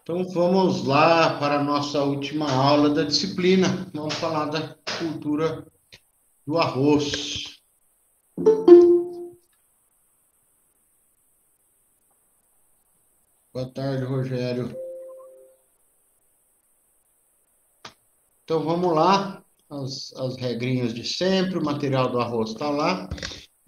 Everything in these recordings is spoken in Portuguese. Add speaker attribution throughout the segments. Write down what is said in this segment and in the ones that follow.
Speaker 1: Então vamos lá para a nossa última aula da disciplina. Vamos falar da cultura do arroz. Boa tarde, Rogério. Então vamos lá, as regrinhas de sempre, o material do arroz está lá.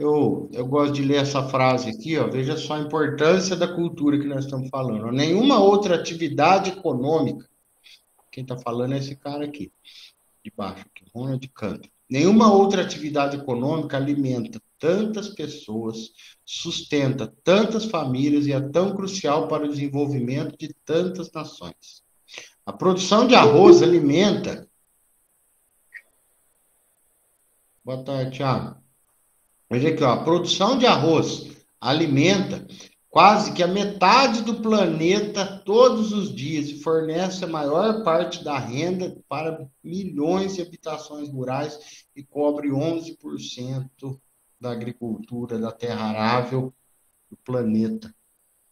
Speaker 1: Eu gosto de ler essa frase aqui, ó. Veja só a importância da cultura que nós estamos falando. Nenhuma outra atividade econômica, quem está falando é esse cara aqui, de baixo, aqui, Ronald Canto. Nenhuma outra atividade econômica alimenta tantas pessoas, sustenta tantas famílias e é tão crucial para o desenvolvimento de tantas nações. A produção de arroz alimenta. Boa tarde, Thiago. Veja aqui, ó, a produção de arroz alimenta quase que a metade do planeta todos os dias e fornece a maior parte da renda para milhões de habitações rurais e cobre 11% da agricultura da terra arável do planeta.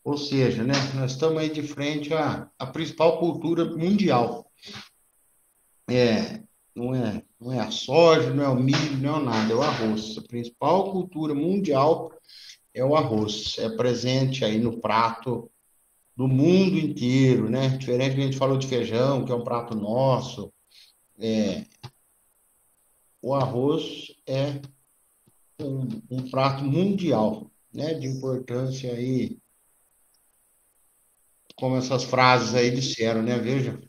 Speaker 1: Ou seja, né, nós estamos aí de frente à principal cultura mundial. Não é a soja, não é o milho, não é nada, é o arroz. A principal cultura mundial é o arroz. É presente aí no prato do mundo inteiro, né? Diferente do que a gente falou de feijão, que é um prato nosso. O arroz é um prato mundial, né? De importância aí, como essas frases aí disseram, né? Veja,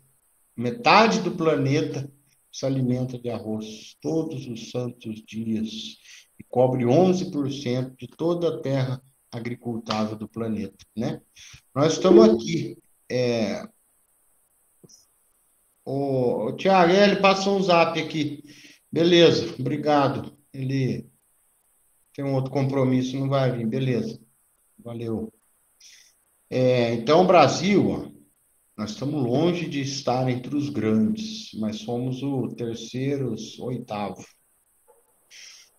Speaker 1: metade do planeta se alimenta de arroz todos os santos dias e cobre 11% de toda a terra agricultável do planeta, né? Nós estamos aqui. O Tiago, ele passou um zap aqui. Beleza, obrigado. Ele tem um outro compromisso, não vai vir. Beleza, valeu. Então, o Brasil, ó, nós estamos longe de estar entre os grandes, mas somos o terceiro, oitavo.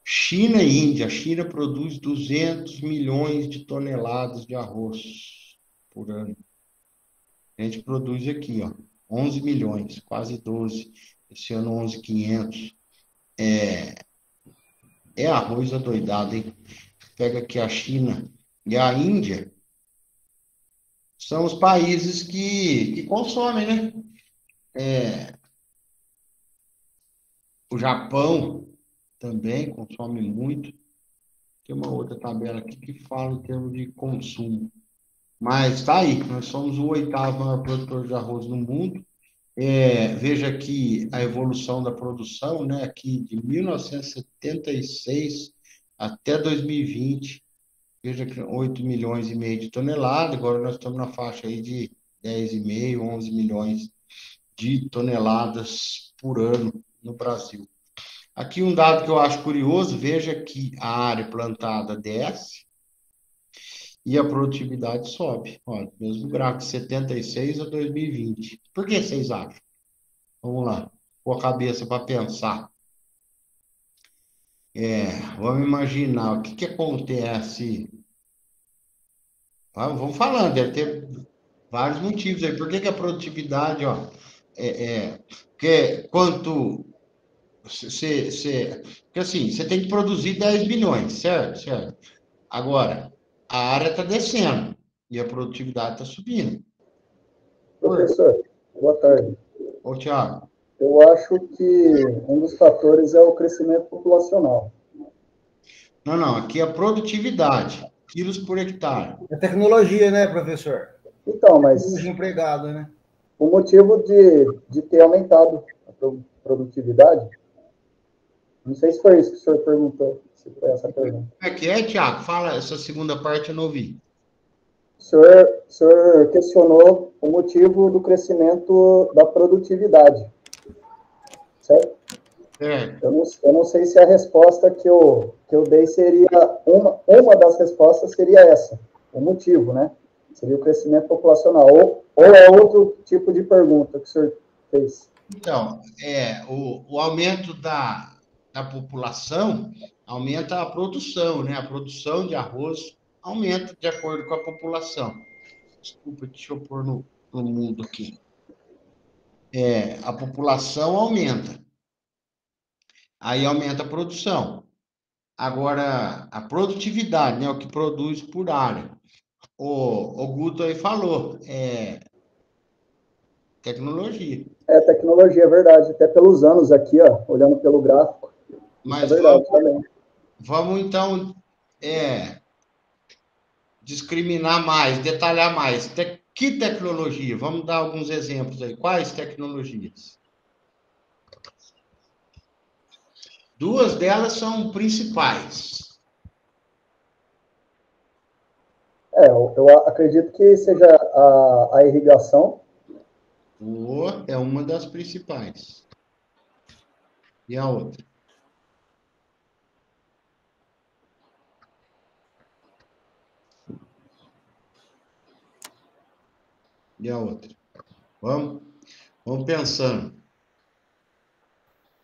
Speaker 1: China e Índia. A China produz 200 milhões de toneladas de arroz por ano. A gente produz aqui, ó, 11 milhões, quase 12. Esse ano, 11.500. É arroz adoidado, hein? Pega aqui a China e a Índia, são os países que consomem, né? O Japão também consome muito. Tem uma outra tabela aqui que fala em termos de consumo. Mas tá aí, nós somos o oitavo maior produtor de arroz no mundo. Veja aqui a evolução da produção, né? Aqui de 1976 até 2020. Veja que 8 milhões e meio de toneladas, agora nós estamos na faixa aí de 10,5, 11 milhões de toneladas por ano no Brasil. Aqui um dado que eu acho curioso, veja que a área plantada desce e a produtividade sobe. Olha, mesmo gráfico de 76 a 2020. Por que vocês acham? Vamos lá, com a cabeça para pensar. Vamos imaginar o que acontece. Vamos falando, deve ter vários motivos aí. Por que a produtividade, ó, porque quanto porque assim, você tem que produzir 10 milhões, certo? Certo. Agora, a área está descendo e a produtividade está subindo.
Speaker 2: Professor, boa tarde.
Speaker 1: Ô, Thiago.
Speaker 2: Eu acho que um dos fatores é o crescimento populacional.
Speaker 1: Não, aqui é a produtividade, quilos por hectare.
Speaker 3: É tecnologia, né, professor?
Speaker 2: Então, mas
Speaker 3: Tecnologia empregado, né?
Speaker 2: o motivo de ter aumentado a produtividade, não sei se foi isso que o senhor perguntou, se foi essa pergunta.
Speaker 1: Como é que é, Thiago? Fala essa segunda parte, eu não ouvi.
Speaker 2: O senhor questionou o motivo do crescimento da produtividade, certo? Eu não sei se a resposta que eu dei seria, uma das respostas seria essa, o motivo, né? Seria o crescimento populacional, ou é outro tipo de pergunta que o senhor fez?
Speaker 1: Então, o aumento da população aumenta a produção, né? A produção de arroz aumenta de acordo com a população. Desculpa, deixa eu pôr no no mundo aqui. A população aumenta. Aí aumenta a produção. Agora, a produtividade, né? O que produz por área. O Guto aí falou, tecnologia.
Speaker 2: Tecnologia, é verdade. Até pelos anos aqui, ó, olhando pelo gráfico.
Speaker 1: Mas
Speaker 2: é verdade também.
Speaker 1: Vamos então, discriminar mais, detalhar mais. Que tecnologia? Vamos dar alguns exemplos aí. Quais tecnologias? Duas delas são principais.
Speaker 2: Eu acredito que seja a irrigação.
Speaker 1: É uma das principais. E a outra? E a outra? Vamos pensando.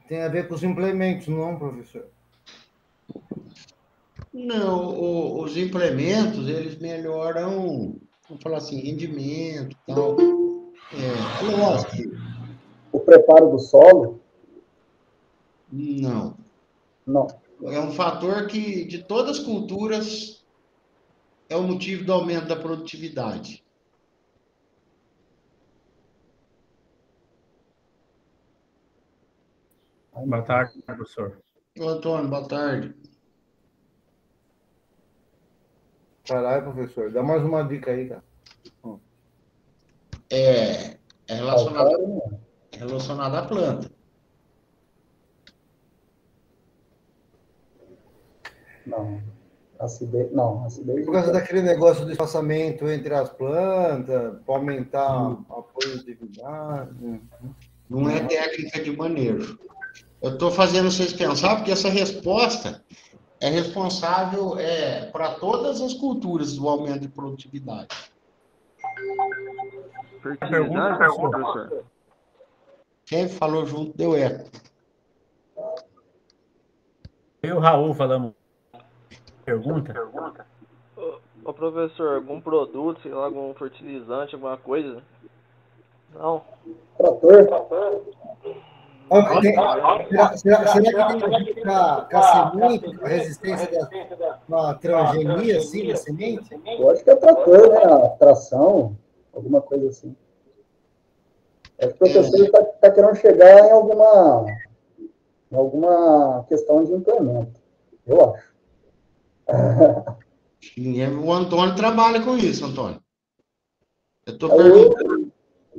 Speaker 3: Tem a ver com os implementos, não, professor?
Speaker 1: Não, os implementos, eles melhoram, vamos falar assim, rendimento, tal. Lógico.
Speaker 2: O preparo do solo?
Speaker 1: Não.
Speaker 2: Não.
Speaker 1: É um fator que, de todas as culturas, é o motivo do aumento da produtividade.
Speaker 4: Boa tarde, professor.
Speaker 1: Ô, Antônio, boa tarde.
Speaker 3: Caralho, professor, dá mais uma dica aí, cara.
Speaker 1: É relacionado à planta.
Speaker 2: Não. Acidez, não. Acidez
Speaker 3: Por causa daquele negócio do espaçamento entre as plantas, para aumentar a produtividade.
Speaker 1: Não é técnica de manejo. Eu estou fazendo vocês pensar, porque essa resposta é responsável para todas as culturas do aumento de produtividade.
Speaker 4: Pergunta, professor.
Speaker 1: Quem falou junto deu eco.
Speaker 4: Eu e o Raul falamos. Pergunta?
Speaker 5: Ô, professor, algum produto, sei lá, algum fertilizante, alguma coisa? Não.
Speaker 2: Trator?
Speaker 3: Será que tem a ver com a semente, com a resistência da transgenia, assim, da semente?
Speaker 2: Eu acho que é trator, né? A tração, alguma coisa assim. Acho que o professor está querendo chegar em alguma questão de implemento. Eu acho.
Speaker 1: O Antônio trabalha com isso, Antônio. Eu estou perguntando.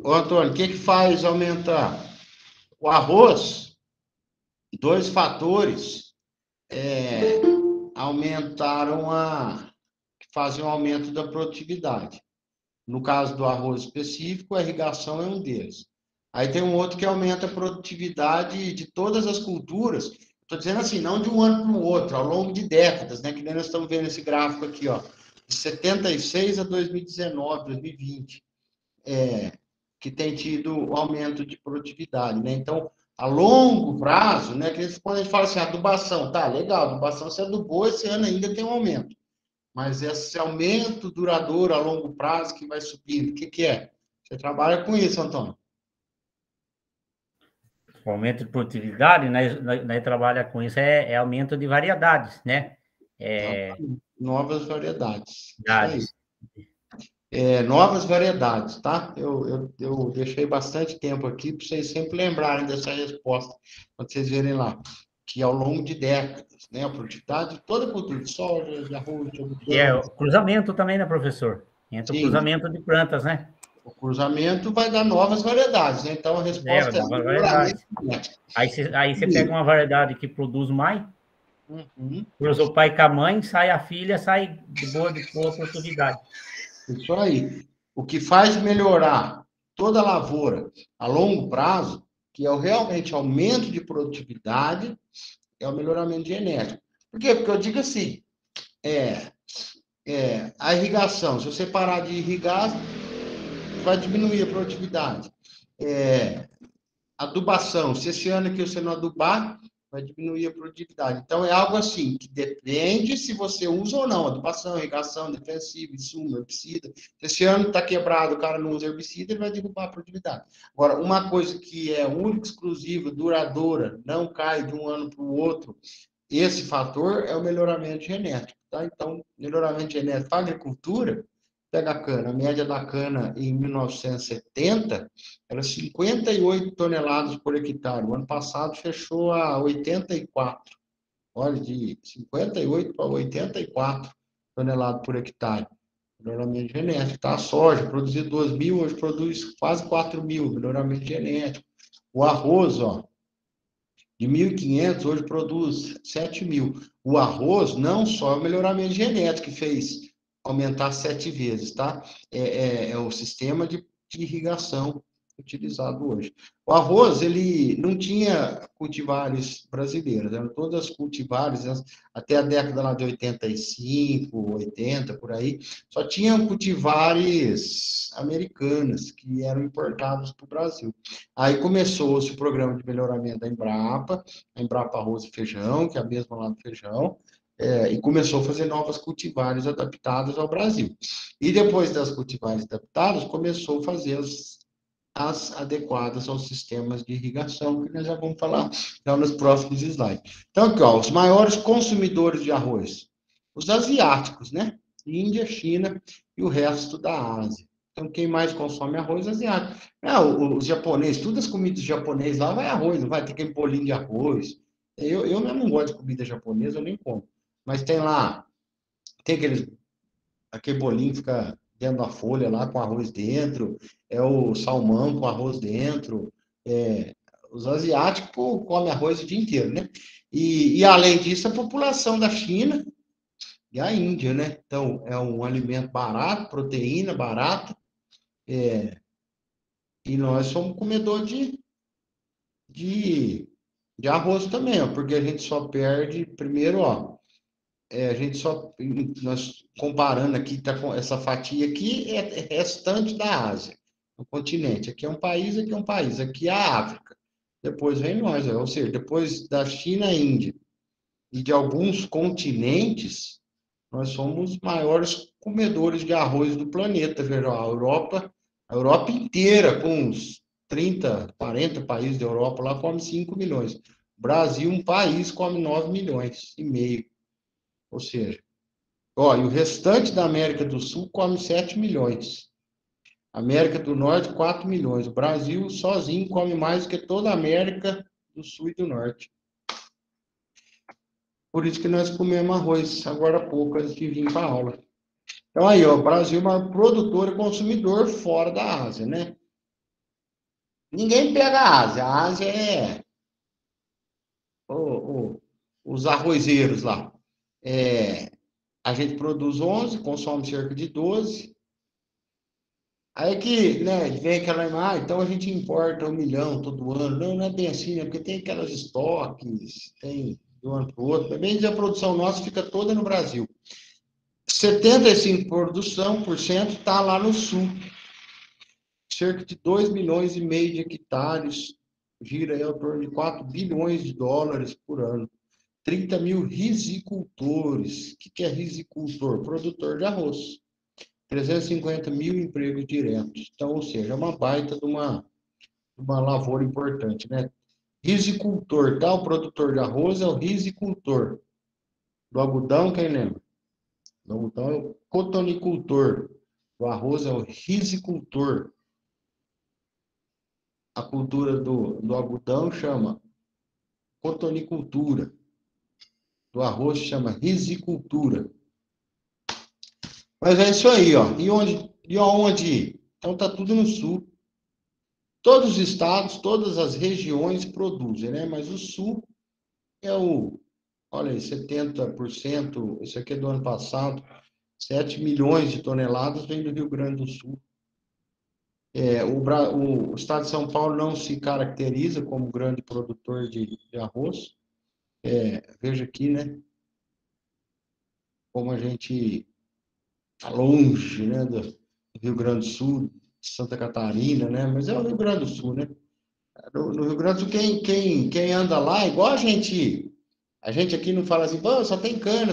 Speaker 1: Ô, Antônio, o que faz aumentar? O arroz, dois fatores fazem um aumento da produtividade. No caso do arroz específico, a irrigação é um deles. Aí tem um outro que aumenta a produtividade de todas as culturas. Estou dizendo assim, não de um ano para o outro, ao longo de décadas, né? Que nem nós estamos vendo esse gráfico aqui, ó, de 76 a 2019, 2020, que tem tido um aumento de produtividade, né? Então, a longo prazo, né? Que quando a gente fala assim, adubação, tá, legal, adubação se adubou, esse ano ainda tem um aumento. Mas esse aumento duradouro a longo prazo que vai subindo, o que é? Você trabalha com isso, Antônio?
Speaker 4: O aumento de produtividade, nós trabalha com isso, é aumento de variedades, né?
Speaker 1: Novas variedades. Isso aí. Novas variedades, tá? Eu deixei bastante tempo aqui para vocês sempre lembrarem dessa resposta, quando vocês verem lá, que ao longo de décadas, né? A produtividade de toda a cultura de soja, de arroz, de algodão.
Speaker 4: E o cruzamento também, né, professor? Entra o cruzamento de plantas, né?
Speaker 1: O cruzamento vai dar novas variedades, né? Então a resposta
Speaker 4: novas variedades. Aí você pega uma variedade que produz mais, cruza o pai com a mãe, sai a filha, sai de boa produtividade.
Speaker 1: Isso aí. O que faz melhorar toda a lavoura a longo prazo, que é realmente aumento de produtividade, é o melhoramento genético. Por quê? Porque eu digo assim, a irrigação, se você parar de irrigar, vai diminuir a produtividade. Adubação, se esse ano aqui você não adubar, vai diminuir a produtividade. Então, é algo assim, que depende se você usa ou não, adubação, irrigação, defensivo, insumo, herbicida. Esse ano está quebrado, o cara não usa herbicida, ele vai derrubar a produtividade. Agora, uma coisa que é única, exclusiva, duradoura, não cai de um ano para o outro, esse fator é o melhoramento genético, tá? Então, melhoramento genético para a agricultura, pega a cana, a média da cana em 1970 era 58 toneladas por hectare. O ano passado fechou a 84. Olha, de 58 para 84 toneladas por hectare. Melhoramento genético. Tá? A soja, produzia 2.000, hoje produz quase 4.000. Melhoramento genético. O arroz, ó, de 1.500, hoje produz 7.000. O arroz não só é o melhoramento genético que fez aumentar 7 vezes, tá? É o sistema de irrigação utilizado hoje. O arroz, ele não tinha cultivares brasileiros, eram todas cultivares, até a década lá de 85, 80, por aí, só tinham cultivares americanas, que eram importados para o Brasil. Aí começou-se o programa de melhoramento da Embrapa, a Embrapa Arroz e Feijão, que é a mesma lá do feijão, e começou a fazer novas cultivares adaptadas ao Brasil. E depois das cultivares adaptadas, começou a fazer as adequadas aos sistemas de irrigação, que nós já vamos falar já nos próximos slides. Então, aqui, ó, os maiores consumidores de arroz, os asiáticos, né? Índia, China e o resto da Ásia. Então, quem mais consome arroz é asiático. Os japoneses, todas as comidas japonesas lá vai arroz, não vai ter aquele bolinho de arroz. Eu não gosto de comida japonesa, eu nem como. Mas tem lá, tem aquele bolinho que fica dentro da folha lá com arroz dentro, é o salmão com arroz dentro. Os asiáticos comem arroz o dia inteiro, né? E além disso, a população da China e a Índia, né? Então, é um alimento barato, proteína barata, e nós somos comedor de arroz também, ó, porque a gente só perde, primeiro, ó, a gente só, nós comparando aqui, tá com essa fatia aqui, é restante da Ásia, o continente. Aqui é um país, aqui é um país, aqui é a África. Depois vem nós, ou seja, depois da China, Índia e de alguns continentes, nós somos os maiores comedores de arroz do planeta. Veja, a Europa inteira, com uns 30, 40 países da Europa, lá come 5 milhões. O Brasil, um país, come 9 milhões e meio. Ou seja, ó, e o restante da América do Sul come 7 milhões. América do Norte, 4 milhões. O Brasil, sozinho, come mais do que toda a América do Sul e do Norte. Por isso que nós comemos arroz agora há pouco, antes de vir para a aula. Então, aí, ó, o Brasil é uma produtor e consumidor fora da Ásia, né? Ninguém pega a Ásia. A Ásia é os arrozeiros lá. A gente produz 11, consome cerca de 12. Aí que, né, vem aquela imagem, então a gente importa 1 milhão todo ano. Não, não é bem assim, né? Porque tem aquelas estoques, tem de um ano para o outro. Também a produção nossa fica toda no Brasil. 75% está lá no sul. Cerca de 2 milhões e meio de hectares, gira aí ao torno de 4 bilhões de dólares por ano. 30 mil rizicultores. O que é rizicultor? Produtor de arroz. 350 mil empregos diretos. Então, ou seja, é uma baita de uma lavoura importante, né? Rizicultor, tá? O produtor de arroz é o rizicultor. Do algodão, quem lembra? Do algodão é o cotonicultor. Do arroz é o rizicultor. A cultura do algodão chama cotonicultura. Do arroz chama rizicultura. Mas é isso aí, ó. E onde? Então tá tudo no sul. Todos os estados, todas as regiões produzem, né? Mas o sul é olha aí, 70%, isso aqui é do ano passado, 7 milhões de toneladas vem do Rio Grande do Sul. O estado de São Paulo não se caracteriza como grande produtor de arroz. Veja aqui, né? Como a gente está longe, né? Do Rio Grande do Sul, Santa Catarina, né? Mas é o Rio Grande do Sul, né? No Rio Grande do Sul, quem anda lá, igual a gente aqui não fala assim, pô, só tem cana,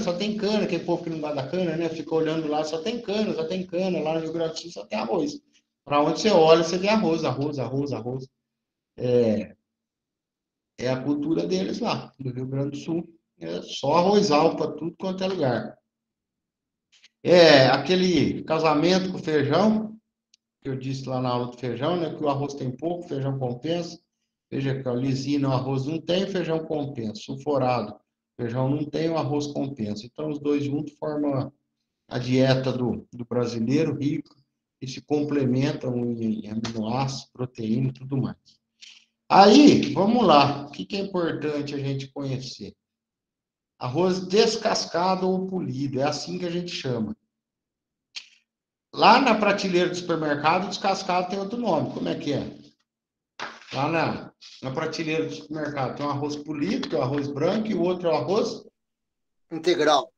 Speaker 1: aquele povo que não gosta da cana, né? Fica olhando lá, só tem cana, lá no Rio Grande do Sul só tem arroz. Para onde você olha, você vê arroz. É a cultura deles lá, no Rio Grande do Sul. É só arrozal para tudo quanto é lugar. É aquele casamento com feijão, que eu disse lá na aula do feijão, né? Que o arroz tem pouco, o feijão compensa. Veja que o lisinho, o arroz não tem, o feijão compensa. Sulforado, o feijão não tem, o arroz compensa. Então, os dois juntos formam a dieta do brasileiro rico e se complementam em aminoácidos, proteína e tudo mais. Aí, vamos lá. O que é importante a gente conhecer? Arroz descascado ou polido, é assim que a gente chama. Lá na prateleira do supermercado, descascado tem outro nome. Como é que é? Lá na prateleira do supermercado tem um arroz polido, que é o arroz branco, e o outro é o arroz
Speaker 3: integral.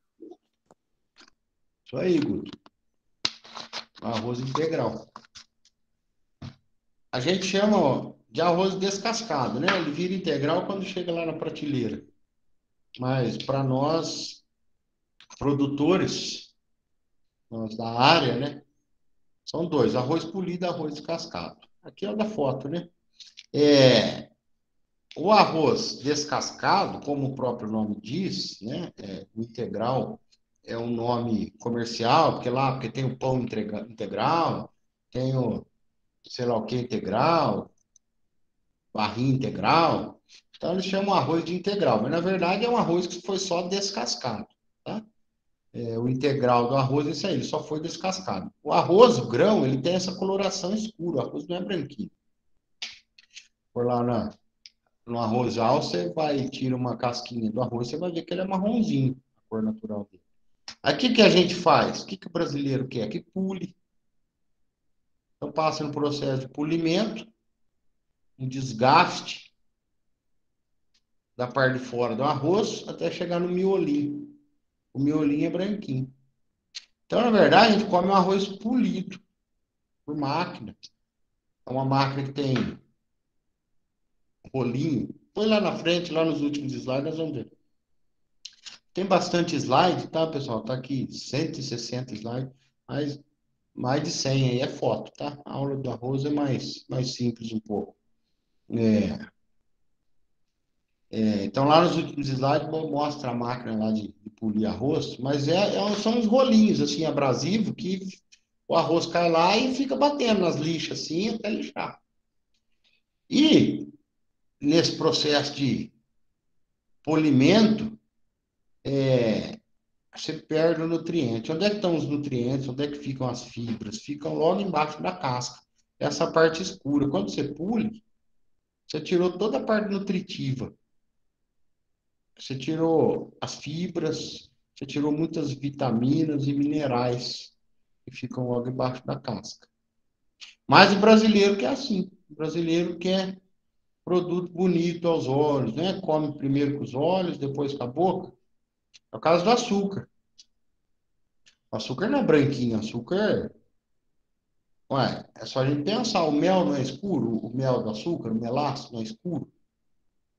Speaker 1: Isso aí, Guto. Arroz integral. A gente chama de arroz descascado, né? Ele vira integral quando chega lá na prateleira. Mas para nós, produtores, nós da área, né? São dois, arroz polido e arroz descascado. Aqui é o da foto, né? O arroz descascado, como o próprio nome diz, né? O integral é um nome comercial, porque tem o pão integral, tem o sei lá o que integral, barrinha integral. Então eles chamam arroz de integral, mas na verdade é um arroz que foi só descascado, tá? O integral do arroz é isso aí, ele só foi descascado. O arroz, o grão, ele tem essa coloração escura, o arroz não é branquinho. Por lá no arrozal, você vai tira uma casquinha do arroz, você vai ver que ele é marronzinho, a cor natural dele. Aí o que a gente faz? O que o brasileiro quer? Que pule. Então passa no processo de polimento, um desgaste da parte de fora do arroz até chegar no miolinho. O miolinho é branquinho. Então, na verdade, a gente come um arroz polido por máquina. É uma máquina que tem rolinho. Põe lá na frente, lá nos últimos slides, nós vamos ver. Tem bastante slide, tá, pessoal? Tá aqui 160 slides, mas mais de 100 aí é foto, tá? A aula do arroz é mais simples um pouco. Então, lá nos últimos slides, mostra a máquina lá de polir arroz, mas são uns rolinhos, assim, abrasivos, que o arroz cai lá e fica batendo nas lixas, assim, até lixar. E, nesse processo de polimento, você perde o nutriente. Onde é que estão os nutrientes? Onde é que ficam as fibras? Ficam logo embaixo da casca. Essa parte escura. Quando você pule, você tirou toda a parte nutritiva. Você tirou as fibras, você tirou muitas vitaminas e minerais que ficam logo embaixo da casca. Mas o brasileiro quer assim. O brasileiro quer produto bonito aos olhos, né? Come primeiro com os olhos, depois com a boca. É o caso do açúcar. O açúcar não é branquinho, açúcar... Ué, é só a gente pensar, o mel não é escuro? O mel do açúcar, o melaço não é escuro?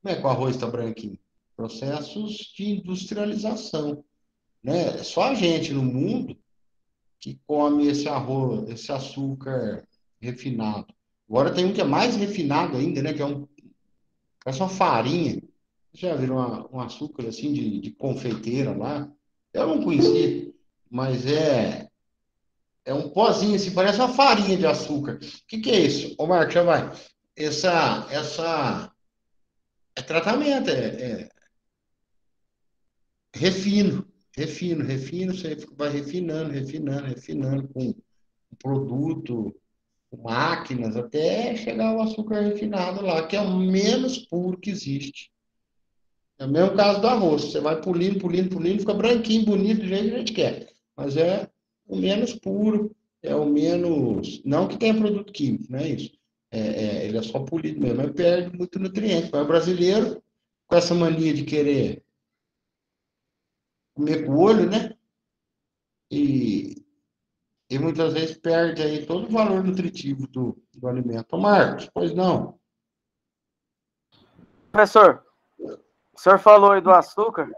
Speaker 1: Como é que o arroz está branquinho? Processos de industrialização, né? Só a gente no mundo que come esse arroz, esse açúcar refinado. Agora tem um que é mais refinado ainda, né? Que é só farinha. Vocês já viram um açúcar assim de confeiteira lá? Eu não conhecia, mas é um pozinho assim, parece uma farinha de açúcar. O que é isso? Ô, Marcos, já vai. Essa é tratamento, refino, você vai refinando com produto, com máquinas, até chegar ao açúcar refinado lá, que é o menos puro que existe. É o mesmo caso do arroz, você vai pulindo, fica branquinho, bonito, do jeito que a gente quer. Mas é o menos puro, é o menos... Não que tenha produto químico, não é isso. Ele é só polido mesmo, mas perde muito nutriente. Mas o brasileiro, com essa mania de querer comer com o olho, né? E muitas vezes perde aí todo o valor nutritivo do alimento. Ô, Marcos, pois não.
Speaker 6: Professor, o senhor falou aí do açúcar,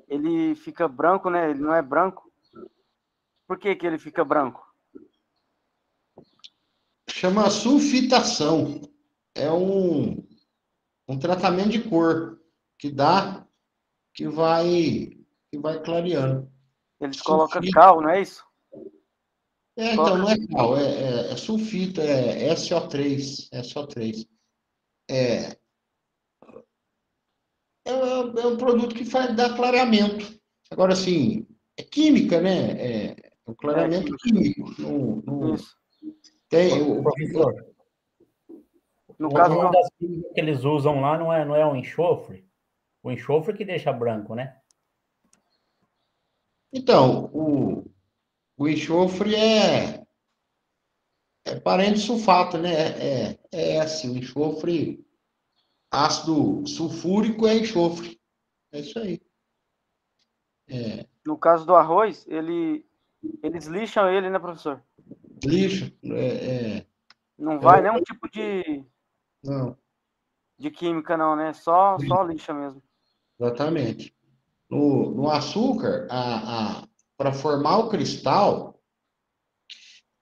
Speaker 6: ele fica branco, né? Ele não é branco. Por que ele fica branco?
Speaker 1: Chama sulfitação. É um tratamento de cor que dá, que vai clareando.
Speaker 6: Eles colocam cal, não é isso?
Speaker 1: Então, não é cal, é sulfito, é SO3, SO3. É um produto que dá clareamento. Agora, assim, é química, né? É um clareamento químico.
Speaker 6: Isso.
Speaker 1: Tem
Speaker 4: Professor,
Speaker 6: no caso,
Speaker 4: uma das químicas que eles usam lá não é o enxofre? O enxofre que deixa branco, né?
Speaker 1: Então, o enxofre é parente de sulfato, né? Assim, o enxofre, ácido sulfúrico é enxofre. É isso aí.
Speaker 6: No caso do arroz, eles lixam ele, né, professor?
Speaker 1: Lixo.
Speaker 6: Não vai nenhum tipo de
Speaker 1: Não,
Speaker 6: química, não, né? Só lixa mesmo.
Speaker 1: exatamente. No açúcar, para formar o cristal,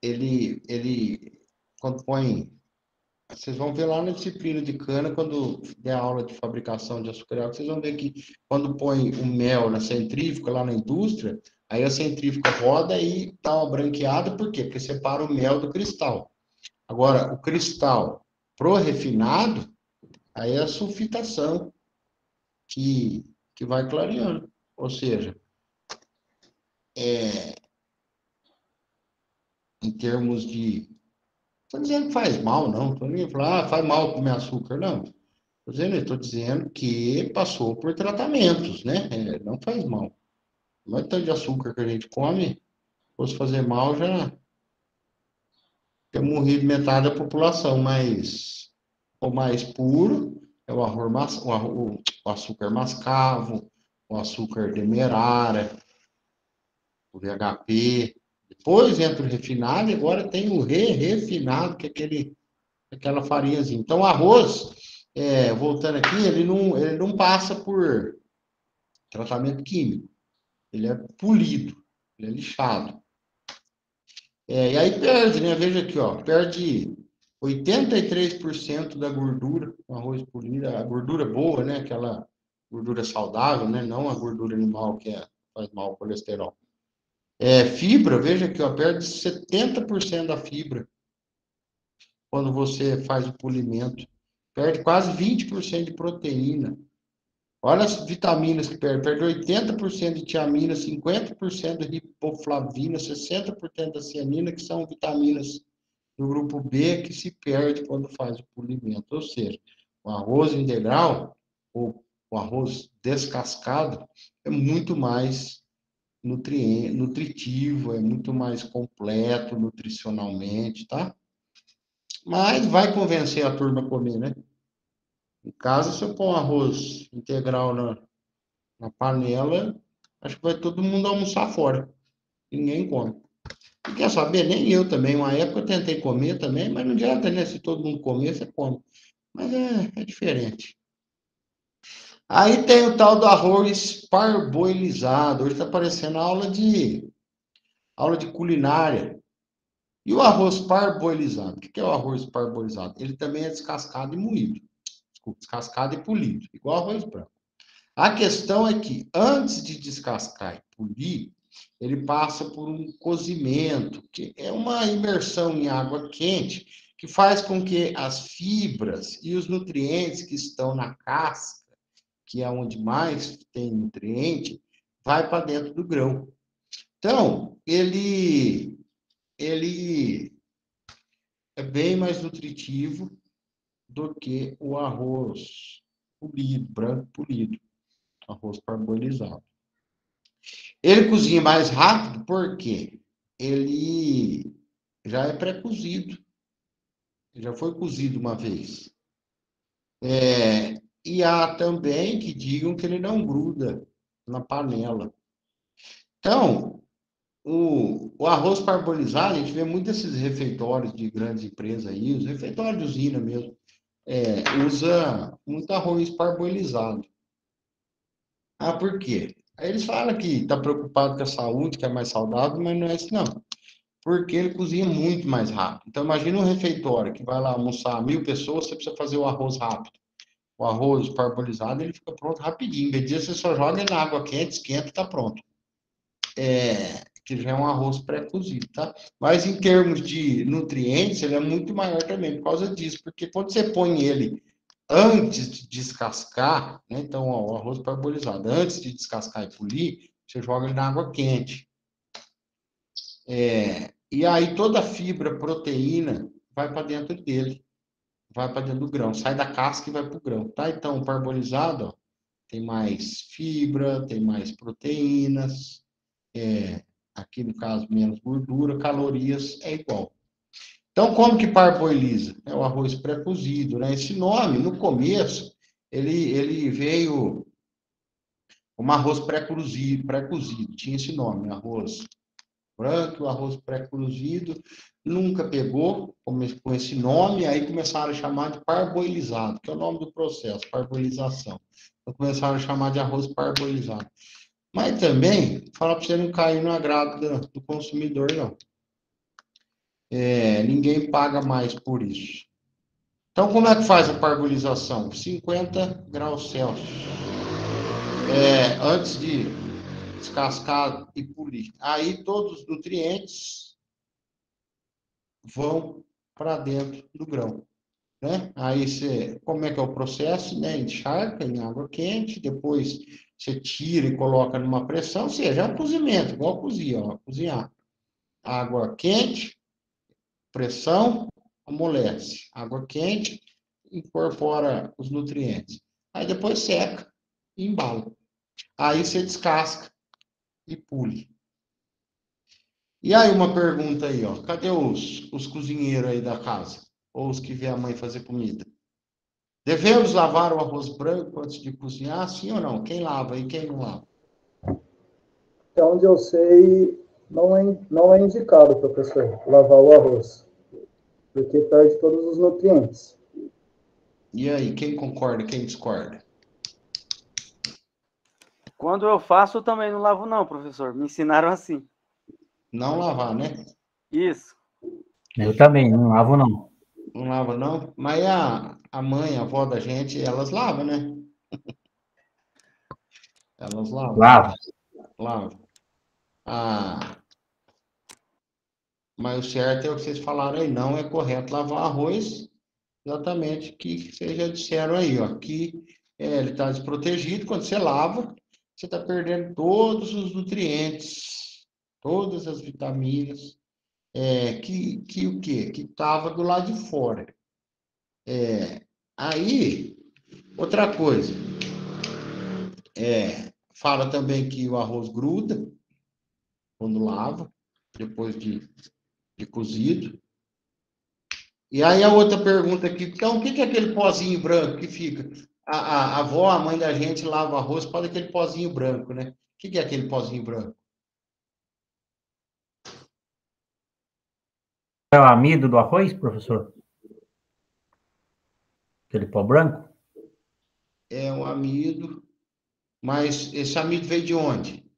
Speaker 1: ele quando põe. Vocês vão ver lá na disciplina de cana, quando der aula de fabricação de açúcar, vocês vão ver que quando põe o mel na centrífuga, lá na indústria, aí a centrífuga roda e dá uma branqueada, por quê? Porque separa o mel do cristal. Agora, o cristal pro refinado, aí é a sulfitação que vai clareando. Ou seja, em termos de. Não estou dizendo que faz mal, não. Estou nem falando, faz mal comer açúcar, não. Estou dizendo que passou por tratamentos, né? Não faz mal. Não é tanto de açúcar que a gente come, fosse fazer mal, já tinha morrido metade da população, mas o mais puro é o açúcar mascavo, o açúcar demerara, o VHP. Depois entra o refinado e agora tem o refinado, que é aquela farinhazinha. Então, o arroz, voltando aqui, ele não passa por tratamento químico. Ele é polido, ele é lixado. E aí perde, né? Veja aqui, ó, perde 83% da gordura no arroz polido, a gordura boa, né? Aquela gordura saudável, né? Não a gordura animal que faz mal ao colesterol. Fibra, veja aqui, ó, perde 70% da fibra quando você faz o polimento. Perde quase 20% de proteína. Olha as vitaminas que perde. Perde 80% de tiamina, 50% de riboflavina, 60% da cianina, que são vitaminas do grupo B que se perde quando faz o polimento. Ou seja, o arroz integral, ou o arroz descascado, é muito mais nutritivo, é muito mais completo nutricionalmente, tá? Mas vai convencer a turma a comer, né? Em casa, se eu pôr um arroz integral na panela, acho que vai todo mundo almoçar fora. Ninguém come. E quer saber? Nem eu também. Uma época eu tentei comer também, mas não adianta, né? Se todo mundo comer, você come. Mas é diferente. Aí tem o tal do arroz parboilizado. Hoje está aparecendo aula de culinária. E o arroz parboilizado? O que é o arroz parboilizado? Ele também é descascado e moído. Desculpa, descascado e polido, igual arroz branco. A questão é que, antes de descascar e polir, ele passa por um cozimento, que é uma imersão em água quente, que faz com que as fibras e os nutrientes que estão na casca, que é onde mais tem nutriente, vai para dentro do grão. Então, ele é bem mais nutritivo do que o arroz polido, branco polido, arroz parboilizado. Ele cozinha mais rápido porque ele já é pré-cozido, já foi cozido uma vez. E há também que digam que ele não gruda na panela. Então, o arroz parbolizado, a gente vê muito esses refeitórios de grandes empresas aí, os refeitórios de usina mesmo. usa muito arroz parboilizado. Ah, por quê? Aí eles falam que está preocupado com a saúde, que é mais saudável, mas não é isso, não. Porque ele cozinha muito mais rápido. Então, imagina um refeitório que vai lá almoçar 1.000 pessoas, você precisa fazer o arroz rápido. O arroz parbolizado, ele fica pronto rapidinho. Em vez disso, você só joga na água quente, esquenta e está pronto. Que já é um arroz pré-cozido, tá? Mas em termos de nutrientes, ele é muito maior também por causa disso. Porque quando você põe ele antes de descascar, né? Então, ó, o arroz parbolizado, antes de descascar e polir, você joga ele na água quente. E aí toda a fibra, proteína, vai para dentro dele, vai para dentro do grão, sai da casca e vai para o grão, tá? Então, o parbolizado, ó, tem mais fibra, tem mais proteínas, aqui no caso, menos gordura, calorias é igual. Então, como que parboiliza? É o arroz pré-cozido, né? Esse nome, no começo, ele veio como arroz pré-cozido, tinha esse nome, arroz branco, o arroz pré-cozido, nunca pegou com esse nome, aí começaram a chamar de parboilizado, que é o nome do processo, parboilização. Então, começaram a chamar de arroz parboilizado. Mas também, falar para você não cair no agrado do consumidor, não. Ninguém paga mais por isso. Então, como é que faz a parboilização? 50 graus Celsius. Antes de descascar e polir. Aí, todos os nutrientes vão para dentro do grão. Né? Aí, como é que é o processo? Né? Encharca em água quente, depois você tira e coloca numa pressão, ou seja, é um cozimento, igual cozinhar. Água quente, pressão, amolece. Água quente, incorpora os nutrientes. Aí depois seca e embala. Aí você descasca e pule. E aí uma pergunta aí, ó. Cadê os cozinheiros aí da casa? Ou os que vê a mãe fazer comida? Devemos lavar o arroz branco antes de cozinhar, sim ou não? Quem lava e quem não lava?
Speaker 2: Até onde eu sei, não é indicado, professor, lavar o arroz, porque perde todos os nutrientes.
Speaker 1: E aí, quem concorda, quem discorda?
Speaker 6: Quando eu faço, eu também não lavo não, professor. Me ensinaram assim.
Speaker 1: Não lavar, né?
Speaker 6: Isso.
Speaker 4: Eu também, não lavo não.
Speaker 1: Não lava, não? Mas a mãe, a avó da gente, elas lavam, né? Elas lavam.
Speaker 4: Lavo.
Speaker 1: Lavam. Mas o certo é o que vocês falaram aí, não é correto lavar arroz, exatamente o que vocês já disseram aí, ó, que ele está desprotegido, quando você lava, você está perdendo todos os nutrientes, todas as vitaminas, que o quê? Que estava do lado de fora. Aí, outra coisa, fala também que o arroz gruda quando lava, depois de cozido. E aí a outra pergunta aqui, então, o que é aquele pozinho branco que fica? A avó, a mãe da gente, lava arroz para aquele pozinho branco, né? O que é aquele pozinho branco?
Speaker 4: É o amido do arroz, professor? Aquele pó branco?
Speaker 1: É um amido, mas esse amido veio de onde?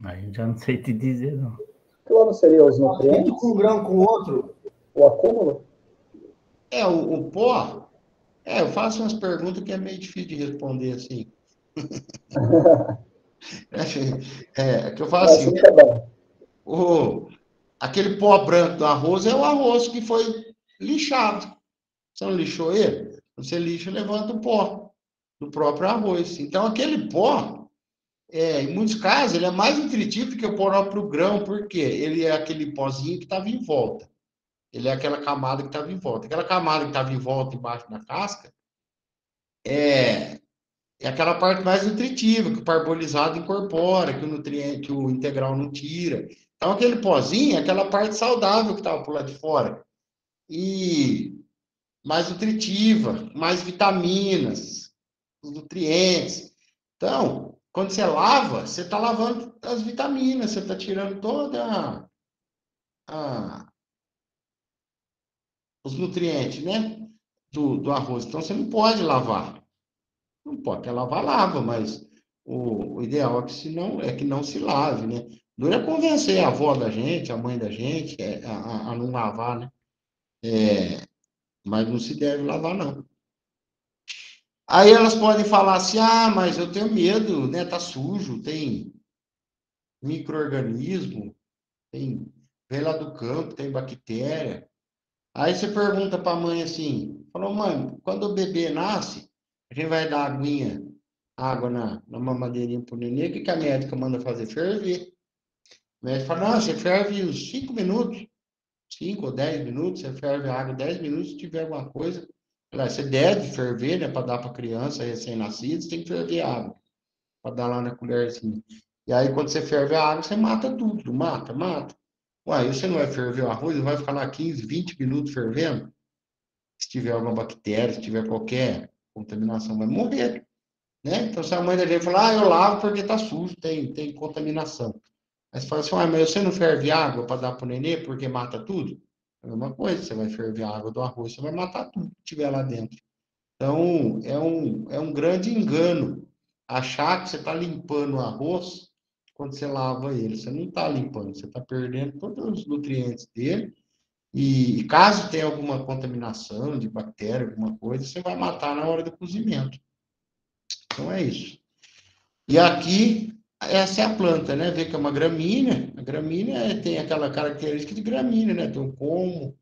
Speaker 4: Aí já não sei te dizer, não.
Speaker 2: Que não seria os nutrientes?
Speaker 3: Com um grão com o outro?
Speaker 2: O acúmulo?
Speaker 1: O pó? Eu faço umas perguntas que é meio difícil de responder assim. Que eu falo assim, aquele pó branco do arroz é o arroz que foi lixado. Você não lixou ele? Você lixa, levanta o pó do próprio arroz. Então, aquele pó, em muitos casos, ele é mais nutritivo que o próprio grão, porque ele é aquele pozinho que estava em volta. Ele é aquela camada que estava em volta. Aquela camada que estava em volta, embaixo da casca, é aquela parte mais nutritiva, que o parbolizado incorpora, que o nutriente, que o integral não tira. Então, aquele pozinho é aquela parte saudável que estava por lá de fora. E mais nutritiva, mais vitaminas, os nutrientes. Então, quando você lava, você está lavando as vitaminas, você está tirando toda os nutrientes, né? Do arroz. Então, você não pode lavar. Não pode, quer lavar, lava, mas o ideal é que não se lave, né? Dura é convencer a avó da gente, a mãe da gente, a não lavar, né? Mas não se deve lavar, não. Aí elas podem falar assim, mas eu tenho medo, né? Tá sujo, tem micro-organismo, vem lá do campo, tem bactéria. Aí você pergunta para a mãe assim, falou, mãe, quando o bebê nasce, a gente vai dar água na mamadeirinha pro nenê, o que a médica manda fazer? Ferver. O médico fala, não, você ferve uns 5 minutos, 5 ou 10 minutos, você ferve a água 10 minutos, se tiver alguma coisa. Você deve ferver, né, para dar para criança recém-nascida, você tem que ferver a água, para dar lá na colherzinha. E aí, quando você ferve a água, você mata tudo, mata. Uai, você não vai ferver o arroz, vai ficar lá 15, 20 minutos fervendo? Se tiver alguma bactéria, se tiver qualquer contaminação, vai morrer, né? Então, se a mãe da gente falar, eu lavo porque tá sujo, tem contaminação. Aí você fala assim, mas você não ferve água para dar pro nenê porque mata tudo? É a mesma coisa, você vai ferver a água do arroz, você vai matar tudo que tiver lá dentro. Então, é um grande engano achar que você está limpando o arroz quando você lava ele. Você não está limpando, você está perdendo todos os nutrientes dele. E caso tenha alguma contaminação de bactéria, alguma coisa, você vai matar na hora do cozimento. Então é isso. E aqui, essa é a planta, né? Vê que é uma gramínea. A gramínea tem aquela característica de gramínea, né? Tem um pomo,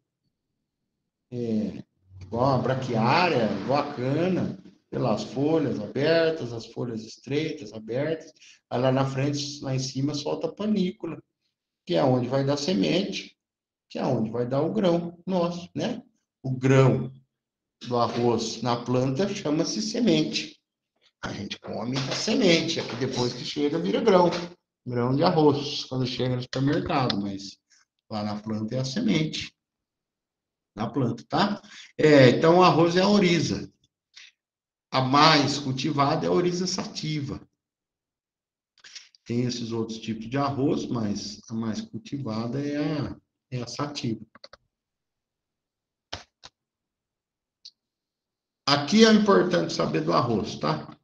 Speaker 1: igual a braquiária, igual a cana, pelas folhas abertas, as folhas estreitas, abertas. Aí lá na frente, lá em cima, solta a panícula, que é onde vai dar semente, que é onde vai dar o grão nosso, né? O grão do arroz na planta chama-se semente. A gente come a semente, aqui depois que chega vira grão. Grão de arroz, quando chega no supermercado, mas lá na planta é a semente. Na planta, tá? Então, o arroz é a oriza. A mais cultivada é a oriza sativa. Tem esses outros tipos de arroz, mas a mais cultivada é a sativa. Aqui é importante saber do arroz, tá?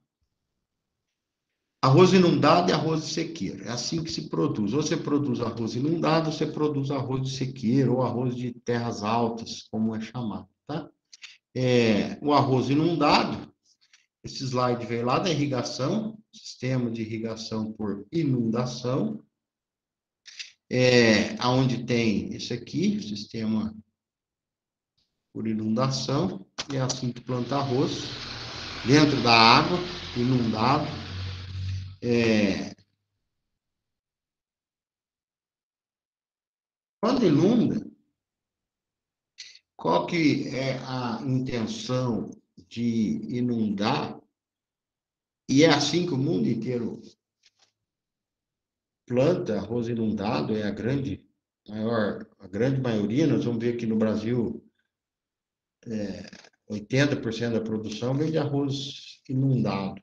Speaker 1: Arroz inundado e arroz de sequeiro. É assim que se produz. Ou você produz arroz inundado, ou você produz arroz de sequeiro, ou arroz de terras altas, como é chamado, tá? O arroz inundado, esse slide veio lá da irrigação, sistema de irrigação por inundação, aonde tem esse aqui, sistema por inundação, e é assim que planta arroz, dentro da água, inundado. Quando inunda, qual que é a intenção de inundar? E é assim que o mundo inteiro planta arroz inundado, é a grande maioria. Nós vamos ver aqui no Brasil, 80% da produção vem de arroz inundado.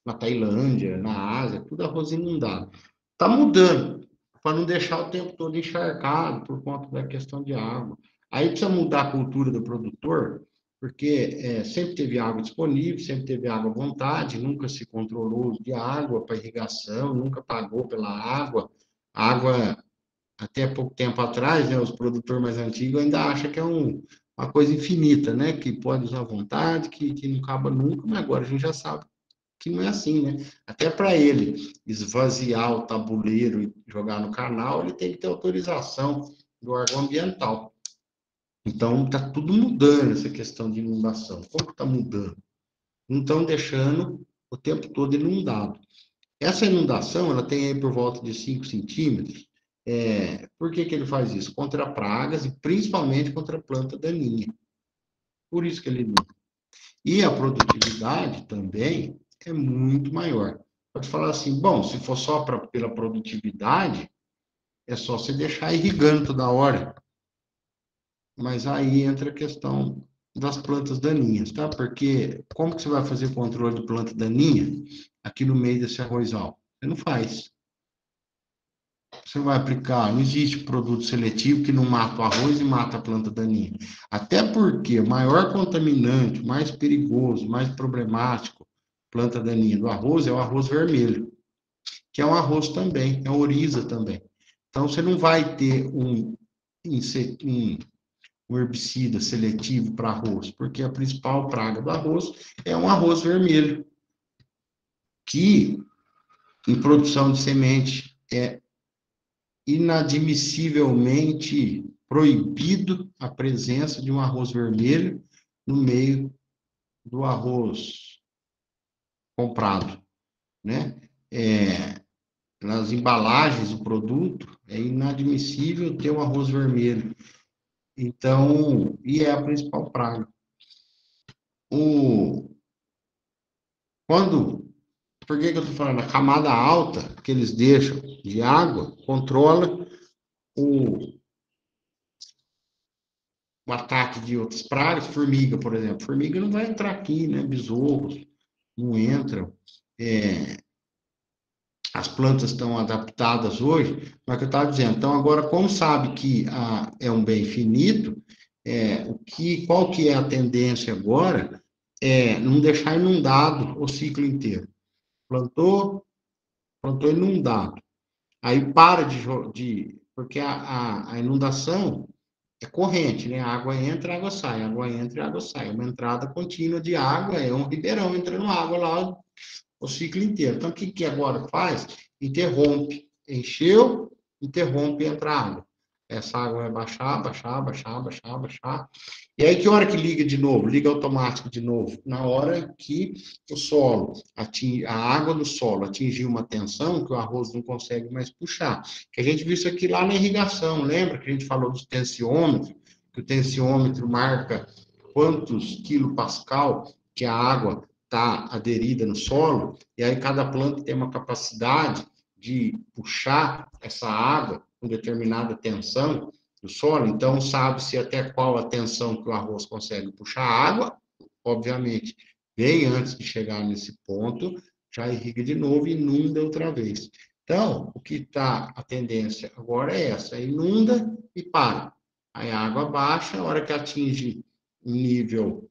Speaker 1: Na Tailândia, na Ásia, tudo arroz inundado. Está mudando, para não deixar o tempo todo encharcado por conta da questão de água. Aí precisa mudar a cultura do produtor, porque sempre teve água disponível, sempre teve água à vontade, nunca se controlou o uso de água para irrigação, nunca pagou pela água. Água, até pouco tempo atrás, né, os produtores mais antigos ainda acham que é uma coisa infinita, né, que pode usar à vontade, que não acaba nunca, mas agora a gente já sabe que não é assim, né? Até para ele esvaziar o tabuleiro e jogar no canal, ele tem que ter autorização do órgão ambiental. Então, está tudo mudando essa questão de inundação. Como que está mudando? Não estão deixando o tempo todo inundado. Essa inundação, ela tem aí por volta de 5 centímetros. Por que ele faz isso? Contra pragas e principalmente contra a planta daninha. Por isso que ele inunda. E a produtividade também é muito maior. Pode falar assim, bom, se for só pela produtividade, é só você deixar irrigando toda hora. Mas aí entra a questão das plantas daninhas, tá? Porque como que você vai fazer controle de planta daninha aqui no meio desse arrozal? Você não faz. você vai aplicar? Não existe produto seletivo que não mata o arroz e mata a planta daninha. Até porque o maior contaminante, mais perigoso, mais problemático, planta daninha do arroz é o arroz vermelho, que é um arroz também, é oriza também. Então, você não vai ter um herbicida seletivo para arroz, porque a principal praga do arroz é um arroz vermelho, que em produção de semente é inadmissivelmente proibido a presença de um arroz vermelho no meio do arroz comprado, né? Nas embalagens do produto, é inadmissível ter um arroz vermelho. Então, e é a principal praga. Por que eu estou falando? A camada alta que eles deixam de água controla o ataque de outras pragas, formiga, por exemplo. Formiga não vai entrar aqui, né? Besouros não entram. As plantas estão adaptadas hoje, mas o que eu estava dizendo. Então, agora, como sabe que é um bem finito, qual que é a tendência agora? É não deixar inundado o ciclo inteiro. Plantou inundado. Aí para porque a inundação é corrente, né? A água entra, a água sai, a água entra e a água sai. Uma entrada contínua de água, é um ribeirão entrando água lá o ciclo inteiro. Então, o que agora faz? Interrompe. Encheu, interrompe e entra água. Essa água vai baixar, baixar, baixar, baixar, baixar. E aí, que hora que liga de novo? Liga automático de novo. Na hora que o solo, a água do solo atingir uma tensão que o arroz não consegue mais puxar. Que a gente viu isso aqui lá na irrigação, lembra que a gente falou do tensiômetro? Que o tensiômetro marca quantos quilopascal que a água está aderida no solo, e aí cada planta tem uma capacidade de puxar essa água com determinada tensão do solo, então sabe-se até qual a tensão que o arroz consegue puxar a água, obviamente, bem antes de chegar nesse ponto, já irriga de novo e inunda outra vez. Então, o que está a tendência agora é essa, inunda e para. Aí a água baixa, a hora que atinge um nível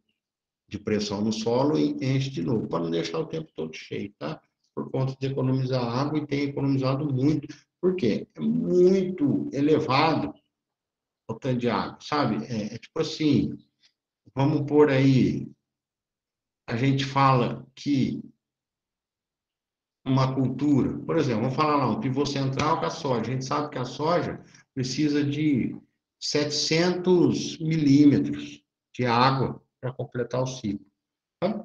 Speaker 1: de pressão no solo e enche de novo, para não deixar o tempo todo cheio, tá? Por conta de economizar água e tem economizado muito. Por quê? É muito elevado o tanto de água, sabe? Tipo assim, vamos pôr aí, a gente fala que uma cultura, por exemplo, vamos falar lá, um pivô central com a soja. A gente sabe que a soja precisa de 700 milímetros de água para completar o ciclo. Sabe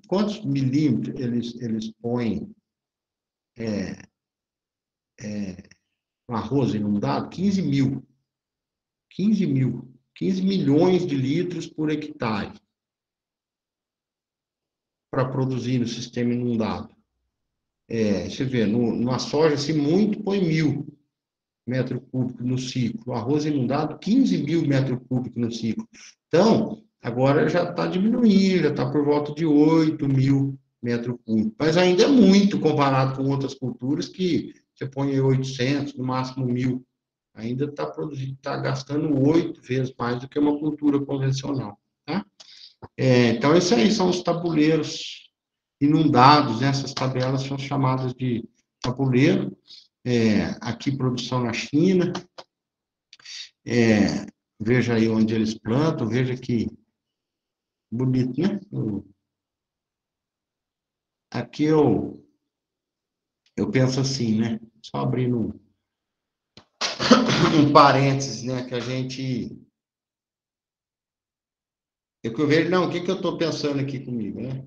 Speaker 1: quantos milímetros eles põem no arroz inundado? 15 mil. 15 mil. 15 milhões de litros por hectare para produzir no sistema inundado. Você vê, numa soja, se muito, põe 1.000 metros cúbicos no ciclo. O arroz inundado, 15 mil metros cúbicos no ciclo. Então, agora já está diminuindo, já está por volta de 8 mil metros cúbicos. Mas ainda é muito comparado com outras culturas que você põe 800, no máximo 1.000. Ainda está produzindo, está gastando 8 vezes mais do que uma cultura convencional. Tá? Então, isso aí são os tabuleiros inundados, né? Essas tabelas são chamadas de tabuleiro. Aqui, produção na China. Veja aí onde eles plantam, veja que bonito, né? Aqui eu penso assim, né? Só abrindo um parênteses, né? Que a gente... que eu vejo, não, o que eu estou pensando aqui comigo, né?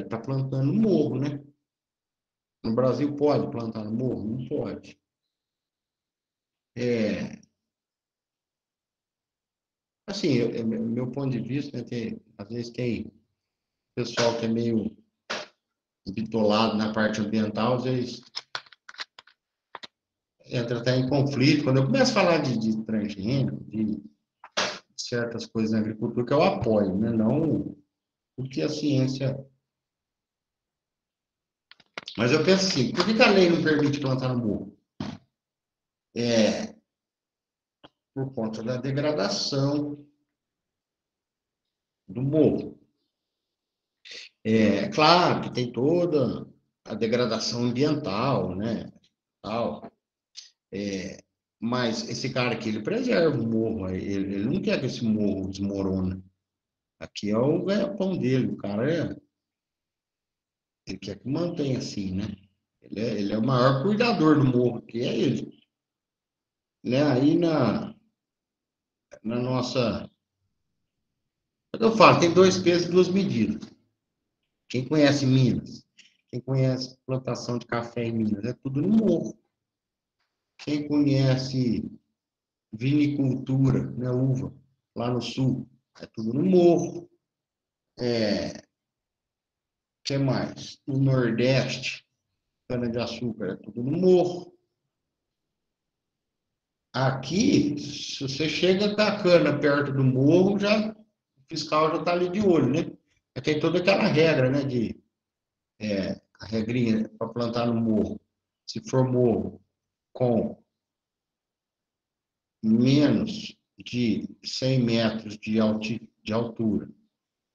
Speaker 1: Tá plantando no morro, né? No Brasil pode plantar no morro? Não pode. Assim, meu ponto de vista, né, às vezes tem pessoal que é meio bitolado na parte ambiental, às vezes entra até em conflito. Quando eu começo a falar de transgênico, de certas coisas na agricultura, que eu apoio, né? Não porque a ciência... Mas eu penso assim, por que a lei não permite plantar no morro? por conta da degradação do morro. Claro que tem toda a degradação ambiental, né? Tal. Mas esse cara aqui, ele preserva o morro, ele não quer que esse morro desmorone. Aqui é o ganha-pão dele, o cara ele quer que mantenha assim, né? Ele é o maior cuidador do morro, que é ele. Né? Aí na nossa... Eu falo, tem 2 pesos e 2 medidas. Quem conhece Minas, quem conhece plantação de café em Minas, é tudo no morro. Quem conhece vinicultura, né, uva, lá no sul, é tudo no morro. Que mais? No Nordeste, cana-de-açúcar, é tudo no morro. Aqui, se você chega com a cana perto do morro, o fiscal já está ali de olho, né? Tem toda aquela regra, né, a regrinha para plantar no morro. Se for morro com menos de 100 metros de altura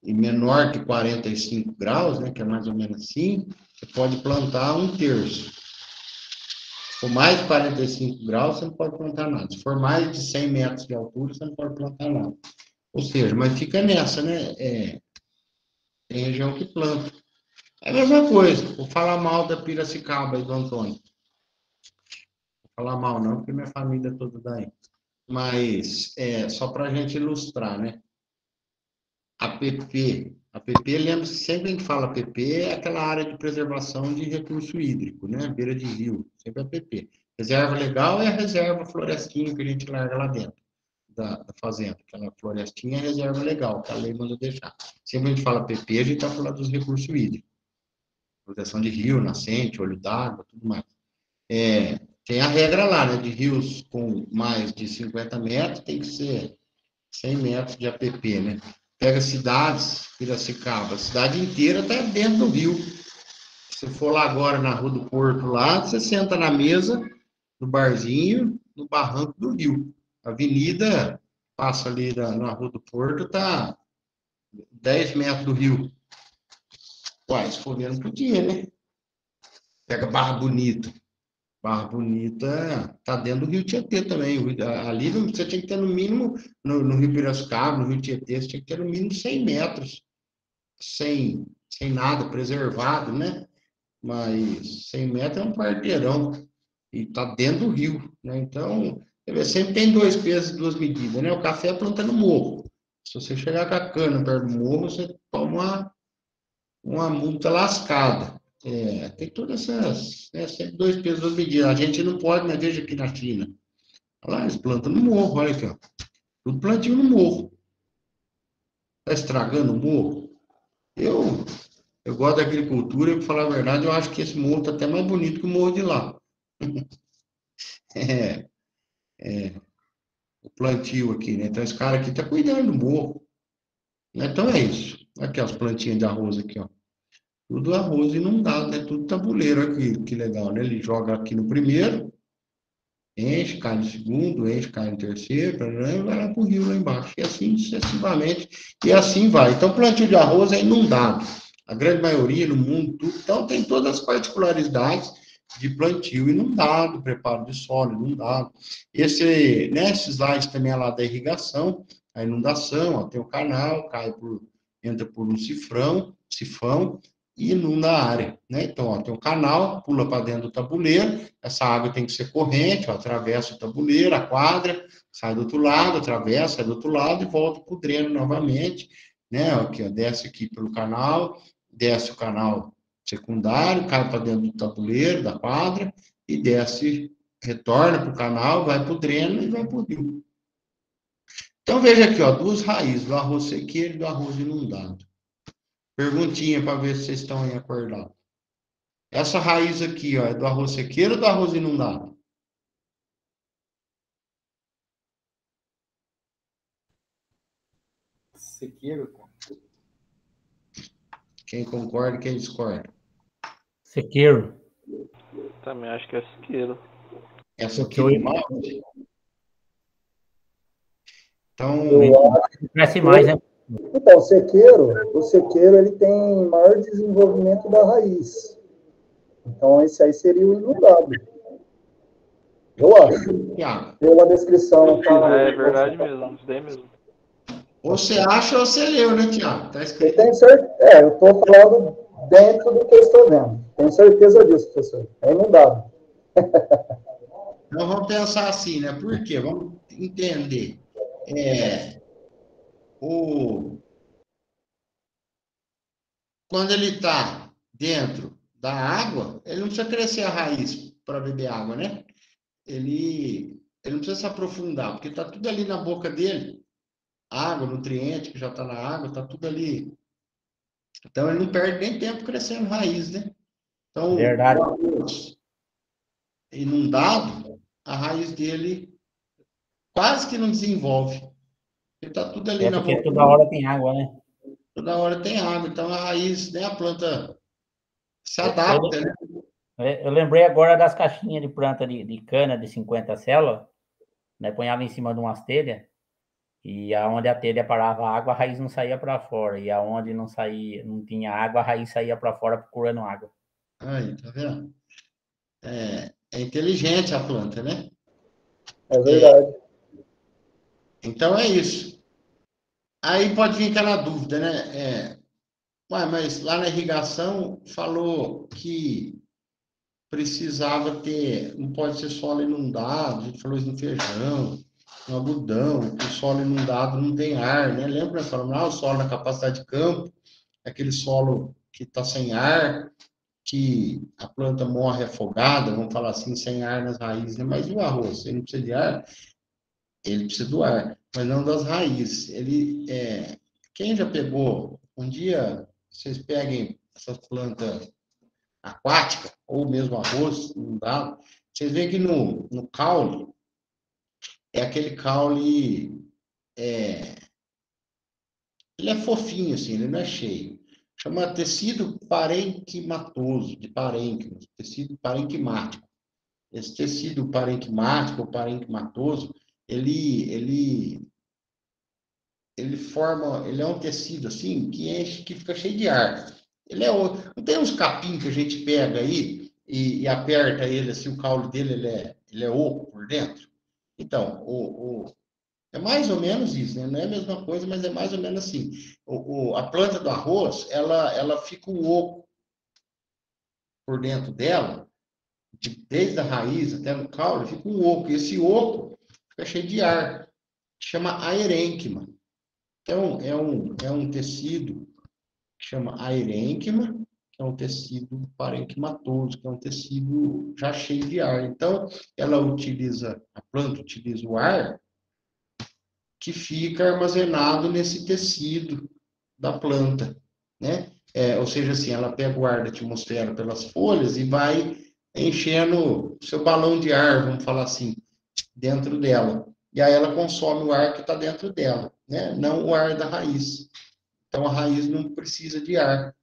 Speaker 1: e menor que 45 graus, né, que é mais ou menos assim, você pode plantar 1/3. Se for mais de 45 graus, você não pode plantar nada. Se for mais de 100 metros de altura, você não pode plantar nada. Ou seja, mas fica nessa, né? Tem região que planta. É a mesma coisa. Vou falar mal da Piracicaba e do Antônio. Vou falar mal não, porque minha família é toda daí. Mas só para a gente ilustrar, né? A PP, lembre-se, sempre que a gente fala PP, é aquela área de preservação de recurso hídrico, né? Beira de rio, sempre é PP. Reserva legal é a reserva florestinha que a gente larga lá dentro da fazenda. Aquela florestinha é a reserva legal, que a lei manda deixar. Sempre que a gente fala PP, a gente está falando dos recursos hídricos. Proteção de rio, nascente, olho d'água, tudo mais. Tem a regra lá, né? De rios com mais de 50 metros, tem que ser 100 metros de APP, né? Pega cidades, Piracicaba, a cidade inteira está dentro do rio. Se for lá agora na Rua do Porto, lá, você senta na mesa do barzinho, no barranco do rio. A avenida passa ali na Rua do Porto, está 10 metros do rio. Uai, se for não podia, né? Pega Barra Bonita. Barra Bonita está dentro do Rio Tietê também. Ali você tinha que ter no mínimo, no Rio Piracicaba, no Rio Tietê, você tinha que ter no mínimo 100 metros, sem nada, preservado, né? Mas 100 metros é um quarteirão e está dentro do rio, né? Então, sempre tem 2 pesos e 2 medidas, né? O café é planta no morro. Se você chegar com a cana perto do morro, você toma uma multa lascada. Tem todas essas, sempre 2 pesos, 2 medidas. A gente não pode, mas veja aqui na China. Olha lá, eles plantam no morro, olha aqui, ó. Tudo plantio no morro. Está estragando o morro? Eu gosto da agricultura e, para falar a verdade, eu acho que esse morro está até mais bonito que o morro de lá. O plantio aqui, né? Então, esse cara aqui está cuidando do morro. Então, é isso. Aqui, as plantinhas de arroz aqui, ó. Tudo arroz inundado, né? Tudo tabuleiro aqui, que legal, né? Ele joga aqui no primeiro, enche, cai no segundo, enche, cai no terceiro, e vai lá para o rio lá embaixo. E assim sucessivamente, e assim vai. Então, o plantio de arroz é inundado. A grande maioria no mundo, tudo. Então, tem todas as particularidades de plantio inundado, preparo de solo inundado. Nesse slide também é lá da irrigação, a inundação, ó, tem o canal, entra por um sifão, e inunda a área, né? Então, ó, tem um canal, pula para dentro do tabuleiro, essa água tem que ser corrente, ó, atravessa o tabuleiro, a quadra, sai do outro lado, atravessa, sai do outro lado e volta para o dreno novamente, né? Aqui, ó, desce aqui pelo canal, desce o canal secundário, cai para dentro do tabuleiro, da quadra, e desce, retorna para o canal, vai para o dreno e vai para o rio. Então, veja aqui, ó, 2 raízes, do arroz sequeiro e do arroz inundado. Perguntinha para ver se vocês estão aí acordados. Essa raiz aqui, ó, é do arroz sequeiro ou do arroz inundado?
Speaker 3: Sequeiro, cara.
Speaker 1: Quem concorda e quem discorda?
Speaker 4: Sequeiro.
Speaker 5: Também acho que é sequeiro.
Speaker 1: Essa aqui no mouse. Então,
Speaker 4: cresce mais, né?
Speaker 2: Então, o sequeiro ele tem maior desenvolvimento da raiz. Então, esse aí seria o inundado. Eu acho. Pela descrição aqui.
Speaker 5: É verdade mesmo, isso daí mesmo.
Speaker 1: Ou você acha ou você leu, né, Tiago? Tá escrito.
Speaker 2: Eu estou falando dentro do que eu estou vendo. Tenho certeza disso, professor. É inundado.
Speaker 1: Então, vamos pensar assim, né? Por quê? Vamos entender. Quando ele está dentro da água, ele não precisa crescer a raiz para beber água, né? Ele não precisa se aprofundar, porque está tudo ali na boca dele. Água, nutriente que já está na água, está tudo ali. Então, ele não perde nem tempo crescendo raiz, né? Então,
Speaker 4: verdade.
Speaker 1: O arroz inundado, a raiz dele quase que não desenvolve. Ele está tudo ali na boca.
Speaker 4: Porque toda hora tem água, né?
Speaker 1: Toda hora tem água, então a raiz, né, a planta se adapta, né?
Speaker 4: Eu lembrei agora das caixinhas de planta de cana de 50 células, né? Ponhava em cima de umas telhas, e aonde a telha parava a água, a raiz não saía para fora, e aonde não tinha água, a raiz saía para fora procurando água.
Speaker 1: Aí, tá vendo? É inteligente a planta, né?
Speaker 2: É verdade.
Speaker 1: Então é isso. Aí pode vir aquela dúvida, né? Mas lá na irrigação falou que precisava ter, não pode ser solo inundado, a gente falou isso no feijão, no algodão, que o solo inundado não tem ar, né? Lembra, nós falamos, o solo na capacidade de campo, aquele solo que está sem ar, que a planta morre afogada, vamos falar assim, sem ar nas raízes, né? Mas o arroz, ele não precisa de ar, ele precisa do ar, mas não das raízes. Quem já pegou, um dia, vocês peguem essas plantas aquática, ou mesmo arroz inundado, vocês veem que no caule, é aquele caule, ele é fofinho, assim, ele não é cheio. Chama tecido parenquimatoso, de parênquima, tecido parenquimático. Esse tecido parenquimático ou parenquimatoso, ele forma, ele é um tecido, assim, que fica cheio de ar. Não tem uns capim que a gente pega aí e aperta ele, assim, o caule dele ele é oco por dentro. Então, é mais ou menos isso, né? Não é a mesma coisa, mas é mais ou menos assim. A planta do arroz, ela fica um oco por dentro dela, desde a raiz até no caule, fica um oco. E esse oco fica cheio de ar, chama aerênquima. Então, é um tecido que chama aerênquima, que é um tecido parenquimatoso, que é um tecido já cheio de ar. Então, a planta utiliza o ar que fica armazenado nesse tecido da planta, né? Ou seja, assim, ela pega o ar da atmosfera pelas folhas e vai enchendo o seu balão de ar, vamos falar assim, dentro dela. E aí ela consome o ar que está dentro dela, né? Não o ar da raiz. Então, a raiz não precisa de ar,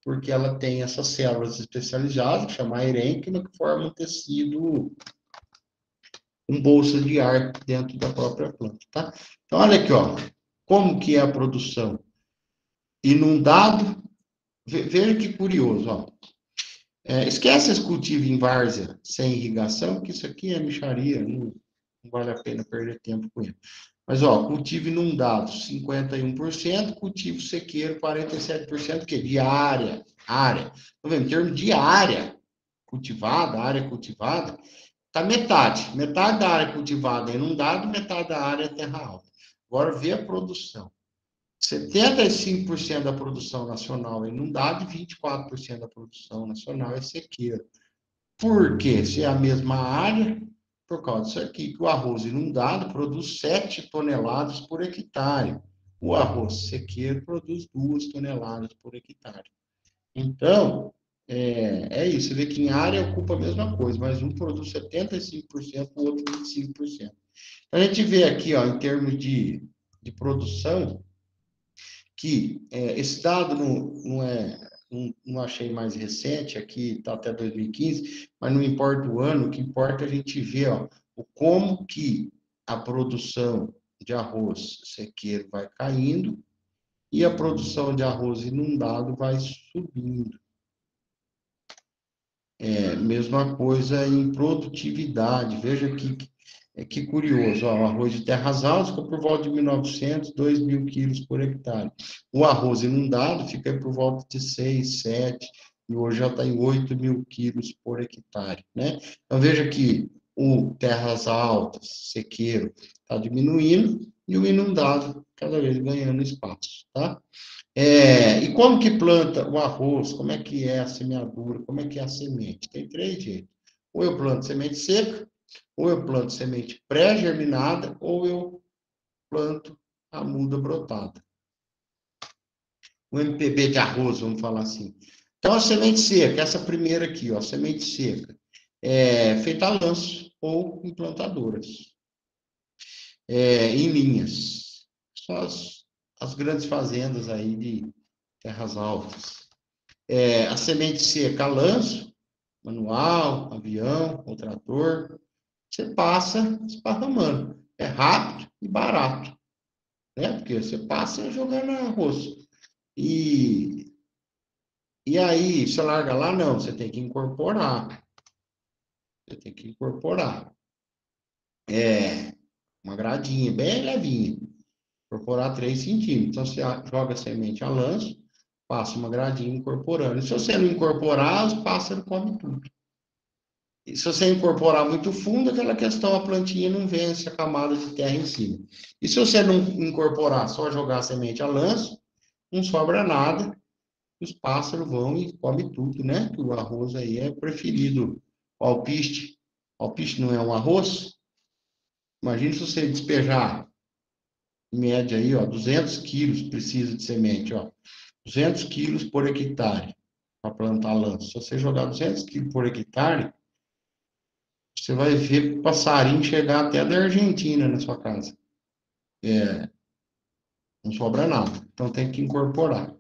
Speaker 1: porque ela tem essas células especializadas, que chama aerênquima, que formam um tecido, um bolsa de ar dentro da própria planta, tá? Então, olha aqui, ó, como que é a produção. Inundado, veja que curioso, ó. Esquece esse cultivo em várzea sem irrigação, que isso aqui é mixaria, não vale a pena perder tempo com ele. Mas, ó, cultivo inundado, 51%, cultivo sequeiro, 47%, que de área. Tá vendo? Em termos de área cultivada, tá metade. Metade da área cultivada é inundado, metade da área é terra alta. Agora, vê a produção. 75% da produção nacional é inundado e 24% da produção nacional é sequeiro. Por quê? Se é a mesma área, por causa disso aqui, que o arroz inundado produz 7 toneladas por hectare. O arroz sequeiro produz 2 toneladas por hectare. Então, isso. Você vê que em área ocupa a mesma coisa, mas um produz 75%, o outro 25%. A gente vê aqui, ó, em termos de produção, que esse dado não é não achei mais recente, aqui está até 2015, mas não importa o ano, o que importa é a gente ver, ó, como que a produção de arroz sequeiro vai caindo e a produção de arroz inundado vai subindo. Mesma coisa em produtividade. Veja que curioso. Ó, o arroz de terras altas ficou por volta de 1.900, 2.000 quilos por hectare. O arroz inundado fica por volta de 6, 7, e hoje já está em 8.000 quilos por hectare. Né? Então, veja que o terras altas, sequeiro, está diminuindo e o inundado cada vez ganhando espaço. Tá? E como que planta o arroz? Como é que é a semeadura? Como é que é a semente? Tem 3 jeitos. Ou eu planto semente seca, ou eu planto semente pré-germinada, ou eu planto a muda brotada. O MPB de arroz, vamos falar assim. Então, a semente seca, essa primeira aqui, ó, semente seca, feita a lanço ou em plantadoras, em linhas. São as grandes fazendas aí de terras altas. A semente seca a lanço, manual, avião, ou trator, você passa esparramando. É rápido e barato, né? Porque você passa jogando arroz. E aí, você larga lá? Não, você tem que incorporar. Você tem que incorporar. Uma gradinha bem levinha. Incorporar 3 centímetros. Então, você joga a semente a lanço, passa uma gradinha incorporando. E se você não incorporar, os pássaros comem tudo. E se você incorporar muito fundo, aquela questão, a plantinha não vence a camada de terra em cima. E se você não incorporar, só jogar a semente a lanço, não sobra nada, os pássaros vão e comem tudo, né? O arroz aí é preferido. O alpiste. O alpiste não é um arroz? Imagina se você despejar, em média aí, ó, 200 quilos precisa de semente, ó. 200 quilos por hectare para plantar lanço. Se você jogar 200 quilos por hectare, você vai ver passarinho chegar até da Argentina na sua casa. Não sobra nada. Então tem que incorporar.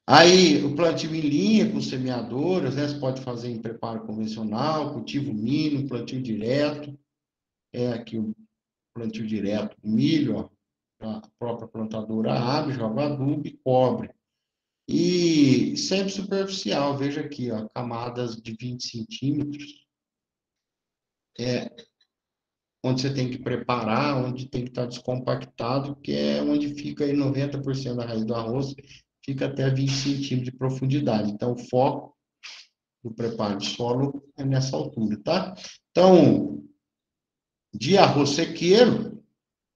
Speaker 1: Aí, o plantio em linha com semeadoras, né? Você pode fazer em preparo convencional, cultivo mínimo, plantio direto. Aqui o plantio direto, milho, ó, a própria plantadora abre, joga adubo e cobre. E sempre superficial, veja aqui, ó, camadas de 20 centímetros. Onde você tem que preparar, onde tem que estar descompactado, que é onde fica aí 90% da raiz do arroz, fica até 20 centímetros de profundidade. Então, o foco do preparo de solo é nessa altura, tá? Então, de arroz sequeiro,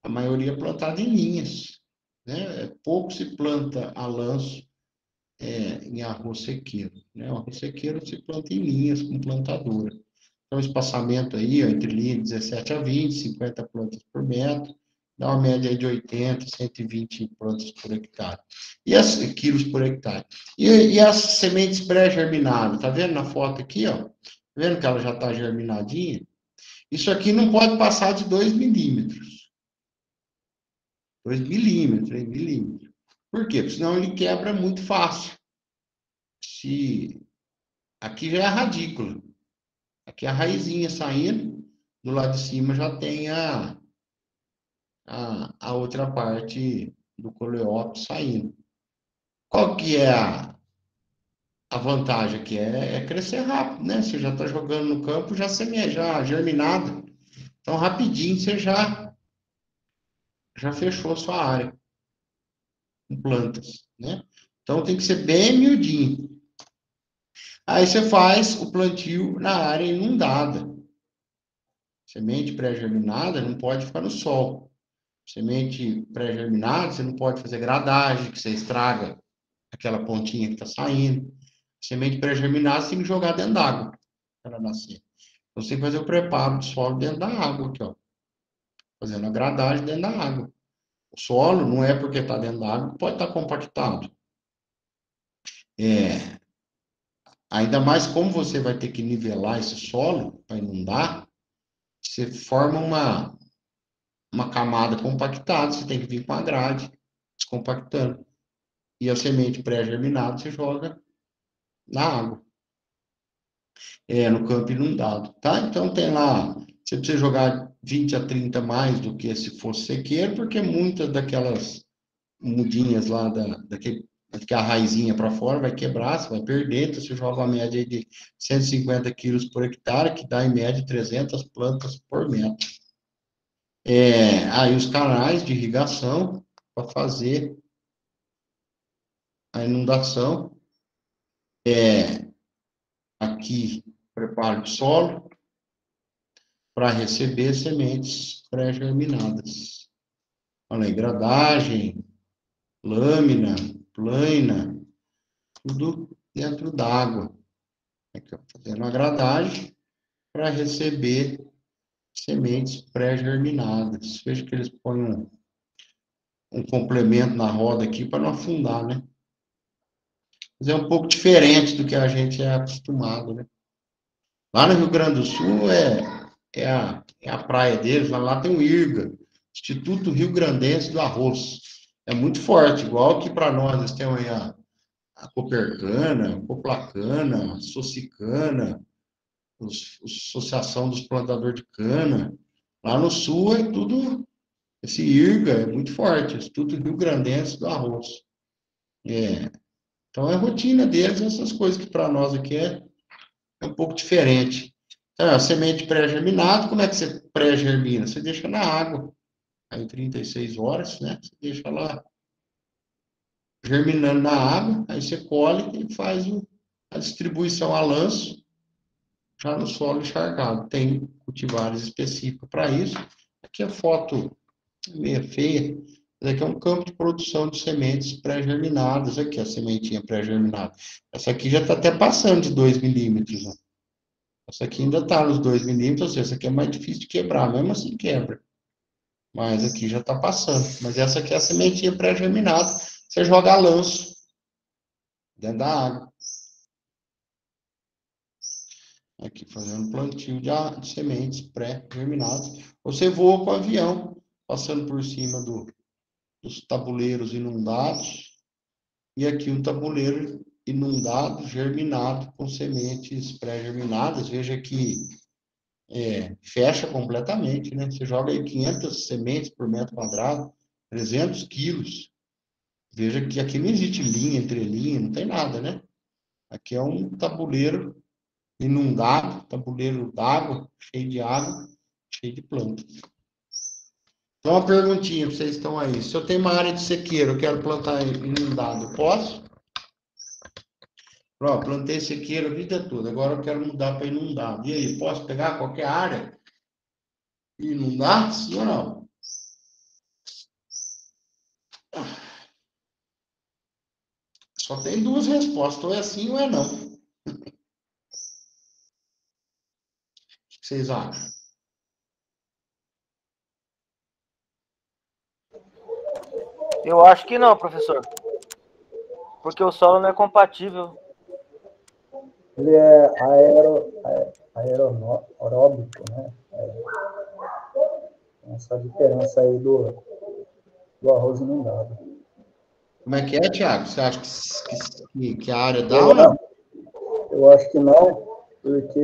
Speaker 1: a maioria é plantada em linhas, né? Pouco se planta a lanço em arroz sequeiro, né? O arroz sequeiro se planta em linhas com plantadora. Então, espaçamento aí, ó, entre linhas 17 a 20, 50 plantas por metro, dá uma média aí de 80, 120 plantas por hectare. E as quilos por hectare. E as sementes pré-germinadas, tá vendo na foto aqui, ó? Tá vendo que ela já está germinadinha? Isso aqui não pode passar de 2 milímetros. 2 milímetros, 3 milímetros. Por quê? Porque senão ele quebra muito fácil. Aqui já é a radícula. Aqui a raizinha saindo, do lado de cima já tem a outra parte do coleóptero saindo. Qual que é a vantagem aqui? É crescer rápido, né? Você já está jogando no campo, já semeia, já germinado. Então, rapidinho, você já fechou a sua área com plantas, né? Então, tem que ser bem miudinho. Aí você faz o plantio na área inundada. Semente pré-germinada não pode ficar no sol. Semente pré-germinada, você não pode fazer gradagem, que você estraga aquela pontinha que está saindo. Semente pré-germinada, você tem que jogar dentro d'água para ela nascer. Então, você tem que fazer o preparo do solo dentro da água aqui, ó. Fazendo a gradagem dentro da água. O solo não é porque está dentro da água que pode estar compactado. Ainda mais como você vai ter que nivelar esse solo para inundar, você forma uma camada compactada, você tem que vir com a grade, descompactando. E a semente pré-germinada você joga na água. No campo inundado, tá? Então tem lá, você precisa jogar 20 a 30 mais do que se fosse sequeiro, porque muitas daquelas mudinhas lá, que a raizinha para fora vai quebrar, você vai perder, então você joga uma média de 150 quilos por hectare, que dá em média 300 plantas por metro. Aí os canais de irrigação para fazer a inundação. Aqui, preparo de solo para receber sementes pré-germinadas. Olha aí, gradagem, lâmina, plana, tudo dentro d'água. Fazendo a gradagem para receber sementes pré-germinadas. Veja que eles põem um complemento na roda aqui para não afundar, né? Mas é um pouco diferente do que a gente é acostumado, né? Lá no Rio Grande do Sul é a praia deles, lá tem o IRGA, Instituto Rio Grandense do Arroz. É muito forte, igual que para nós, eles têm aí a Copercana, a Coplacana, a Socicana, a Associação dos Plantadores de Cana. Lá no Sul é tudo, esse IRGA é muito forte, Instituto Rio Grandense do Arroz. Então é a rotina deles, essas coisas que para nós aqui é um pouco diferente. Então, a semente pré-germinada, como é que você pré-germina? Você deixa na água, aí 36 horas, né? Você deixa lá germinando na água, aí você colhe e faz a distribuição a lanço, já no solo encharcado. Tem cultivares específicos para isso. Aqui a foto meio feia. Esse aqui é um campo de produção de sementes pré-germinadas. Aqui a sementinha pré-germinada. Essa aqui já está até passando de 2 milímetros. Né? Essa aqui ainda está nos 2 milímetros, ou seja, essa aqui é mais difícil de quebrar, mesmo assim quebra. Mas aqui já está passando. Mas essa aqui é a sementinha pré-germinada. Você joga a lanço dentro da água. Aqui fazendo plantio de sementes pré-germinadas. Você voa com o avião, passando por cima dos tabuleiros inundados. E aqui um tabuleiro inundado, germinado, com sementes pré-germinadas. Veja que fecha completamente, né? Você joga aí 500 sementes por metro quadrado, 300 quilos. Veja que aqui não existe linha, entrelinha, não tem nada, né? Aqui é um tabuleiro inundado, tabuleiro d'água, cheio de água, cheio de planta. Então, uma perguntinha, vocês estão aí. Se eu tenho uma área de sequeiro, eu quero plantar inundado, posso? Pronto, plantei sequeiro a vida toda, agora eu quero mudar para inundado. E aí, posso pegar qualquer área e inundar? Sim ou não? Só tem duas respostas, ou é sim ou é não. O que vocês acham?
Speaker 6: Eu acho que não, professor. Porque o solo não é compatível.
Speaker 2: Ele é aeróbico, né? Essa diferença aí do arroz inundado.
Speaker 1: Como é que é, Thiago? Você acha que a área dá ou não?
Speaker 2: Eu acho que não, porque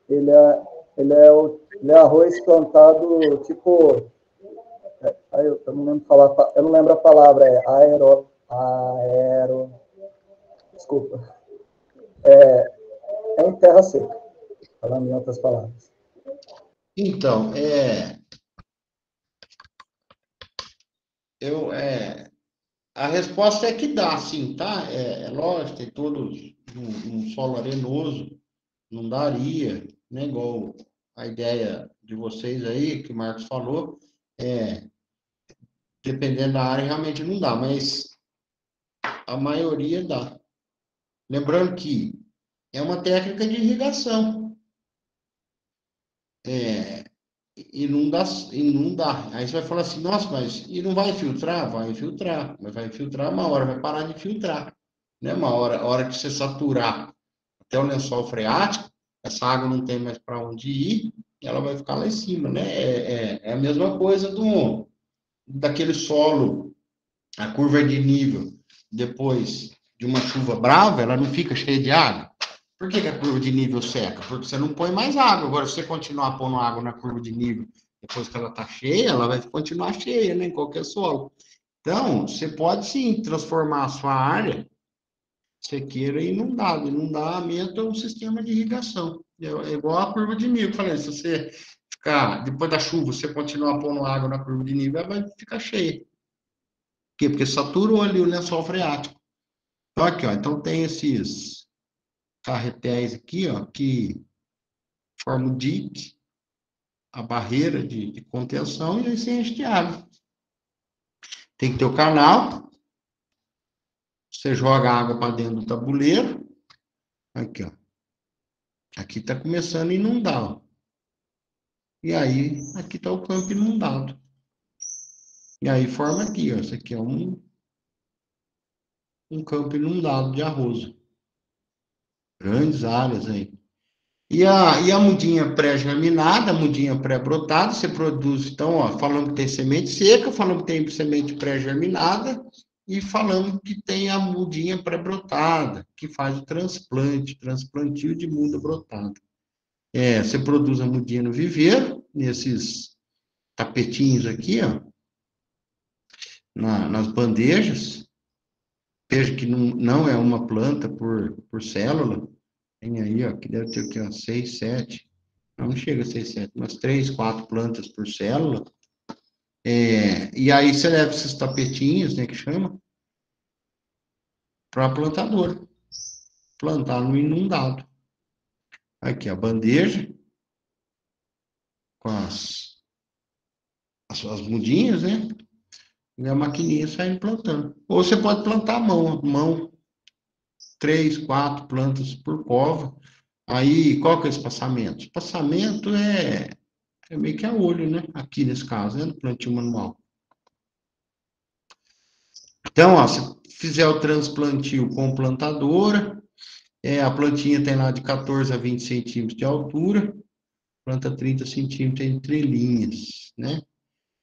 Speaker 2: ele é arroz plantado tipo. Eu não lembro falar, eu não lembro a palavra, desculpa. É em terra seca, falando em outras palavras.
Speaker 1: Então, a resposta é que dá, sim, tá? É lógico, tem todos um solo arenoso, não daria, né? Igual a ideia de vocês aí, que o Marcos falou, dependendo da área, realmente não dá, mas a maioria dá. Lembrando que é uma técnica de irrigação. Inunda. Aí você vai falar assim, nossa, mas e não vai filtrar? Vai infiltrar, mas vai infiltrar uma hora, vai parar de filtrar. Né? A hora que você saturar até o lençol freático, essa água não tem mais para onde ir, ela vai ficar lá em cima, né? É a mesma coisa daquele solo, a curva de nível depois de uma chuva brava, ela não fica cheia de água. Por que a curva de nível seca? Porque você não põe mais água. Agora, se você continuar pondo água na curva de nível, depois que ela está cheia, ela vai continuar cheia, né, em qualquer solo. Então, você pode sim transformar a sua área sequeira em inundado. Inundamento é um sistema de irrigação. É igual a curva de nível. Falei, se você ficar, depois da chuva, você continuar pondo água na curva de nível, ela vai ficar cheia. Por quê? Porque saturou ali o lençol freático. Então, aqui, ó, então tem esses carretéis aqui, ó, que formam o dique, a barreira de contenção, e aí você enche de água. Tem que ter o canal, você joga a água para dentro do tabuleiro, aqui, ó. Aqui está começando a inundar, ó. E aí, aqui está o campo inundado. E aí forma aqui, ó. Isso aqui é um campo inundado de arroz. Grandes áreas aí. E a mudinha pré-germinada, a mudinha pré-brotada, você produz, então, ó, falando que tem semente seca, falando que tem semente pré-germinada, e falando que tem a mudinha pré-brotada, que faz o transplantio de muda brotada. Você produz a mudinha no viveiro, nesses tapetinhos aqui, ó, nas bandejas. Veja que não é uma planta por célula. Tem aí, ó, que deve ter aqui, ó, 6, 7. Não chega a 6, 7, mas 3, 4 plantas por célula. E aí você leva esses tapetinhos, né, que chama, para a plantadora. Plantar no inundado. Aqui, a bandeja, com as mudinhas, né? E a maquininha sai plantando. Ou você pode plantar à mão. 3, 4 plantas por cova. Aí, qual que é o espaçamento? O espaçamento é meio que a olho, né? Aqui nesse caso, né? No plantio manual. Então, ó, se fizer o transplantio com plantadora, a plantinha tem lá de 14 a 20 centímetros de altura, planta 30 centímetros entre linhas, né?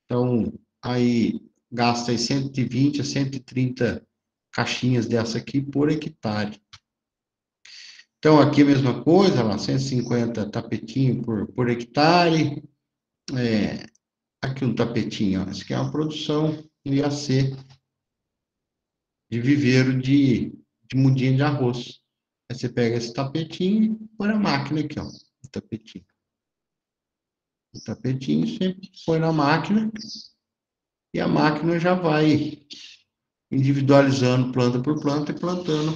Speaker 1: Então, aí gasta aí 120 a 130 caixinhas dessa aqui por hectare. Então, aqui a mesma coisa, lá, 150 tapetinho por hectare. Aqui um tapetinho, ó. Isso aqui é uma produção IAC de viveiro de mudinha de arroz. Aí você pega esse tapetinho e põe na máquina aqui, ó. O tapetinho. O tapetinho sempre põe na máquina e a máquina já vai individualizando planta por planta e plantando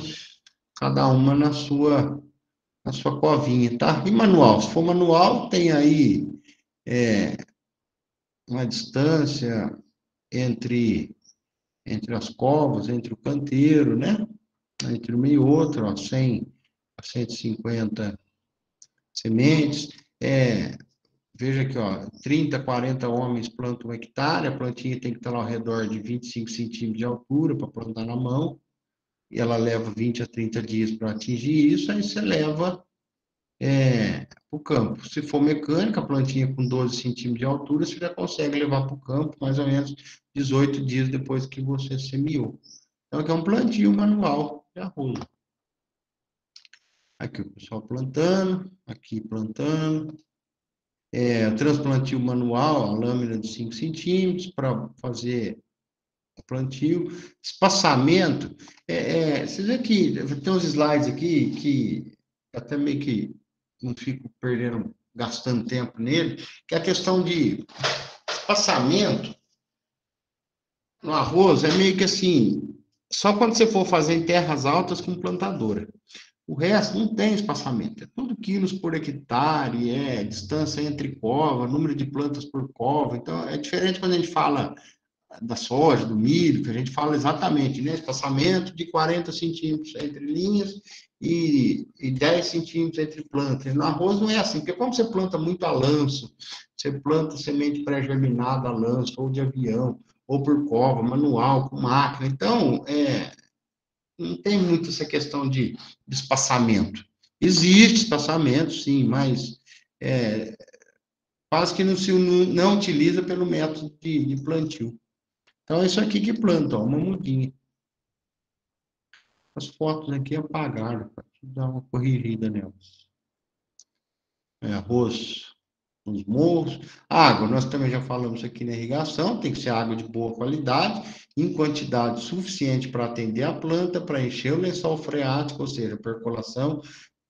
Speaker 1: cada uma na sua covinha, tá? E manual? Se for manual, tem aí uma distância entre as covas, entre o canteiro, né? Entre uma e outra, ó, 100 a 150 sementes. Veja aqui, ó, 30, 40 homens plantam um hectare, a plantinha tem que estar lá ao redor de 25 centímetros de altura para plantar na mão, e ela leva 20 a 30 dias para atingir isso, aí você leva para o campo. Se for mecânica, a plantinha com 12 centímetros de altura, você já consegue levar para o campo mais ou menos 18 dias depois que você semeou. Então, aqui é um plantio manual de arroz. Aqui o pessoal plantando, aqui plantando. Transplantio manual, a lâmina de 5 centímetros para fazer o plantio. Espaçamento, vocês veem que tem uns slides aqui que até meio que não fico gastando tempo nele, que é a questão de espaçamento no arroz é meio que assim, só quando você for fazer em terras altas com plantadora. O resto não tem espaçamento, é tudo quilos por hectare, distância entre cova, número de plantas por cova. Então, é diferente quando a gente fala da soja, do milho, que a gente fala exatamente, né? Espaçamento de 40 centímetros entre linhas e 10 centímetros entre plantas. No arroz não é assim, porque como você planta muito a lanço, você planta semente pré-germinada a lanço, ou de avião, ou por cova, manual, com máquina. Então, não tem muito essa questão de espaçamento. Existe espaçamento, sim, mas quase que não utiliza pelo método de plantio. Então, é isso aqui que planta, ó, uma mudinha. As fotos aqui apagaram, para dar uma corrigida nelas. Arroz nos morros. Água, nós também já falamos aqui na irrigação, tem que ser água de boa qualidade, em quantidade suficiente para atender a planta, para encher o lençol freático, ou seja, percolação,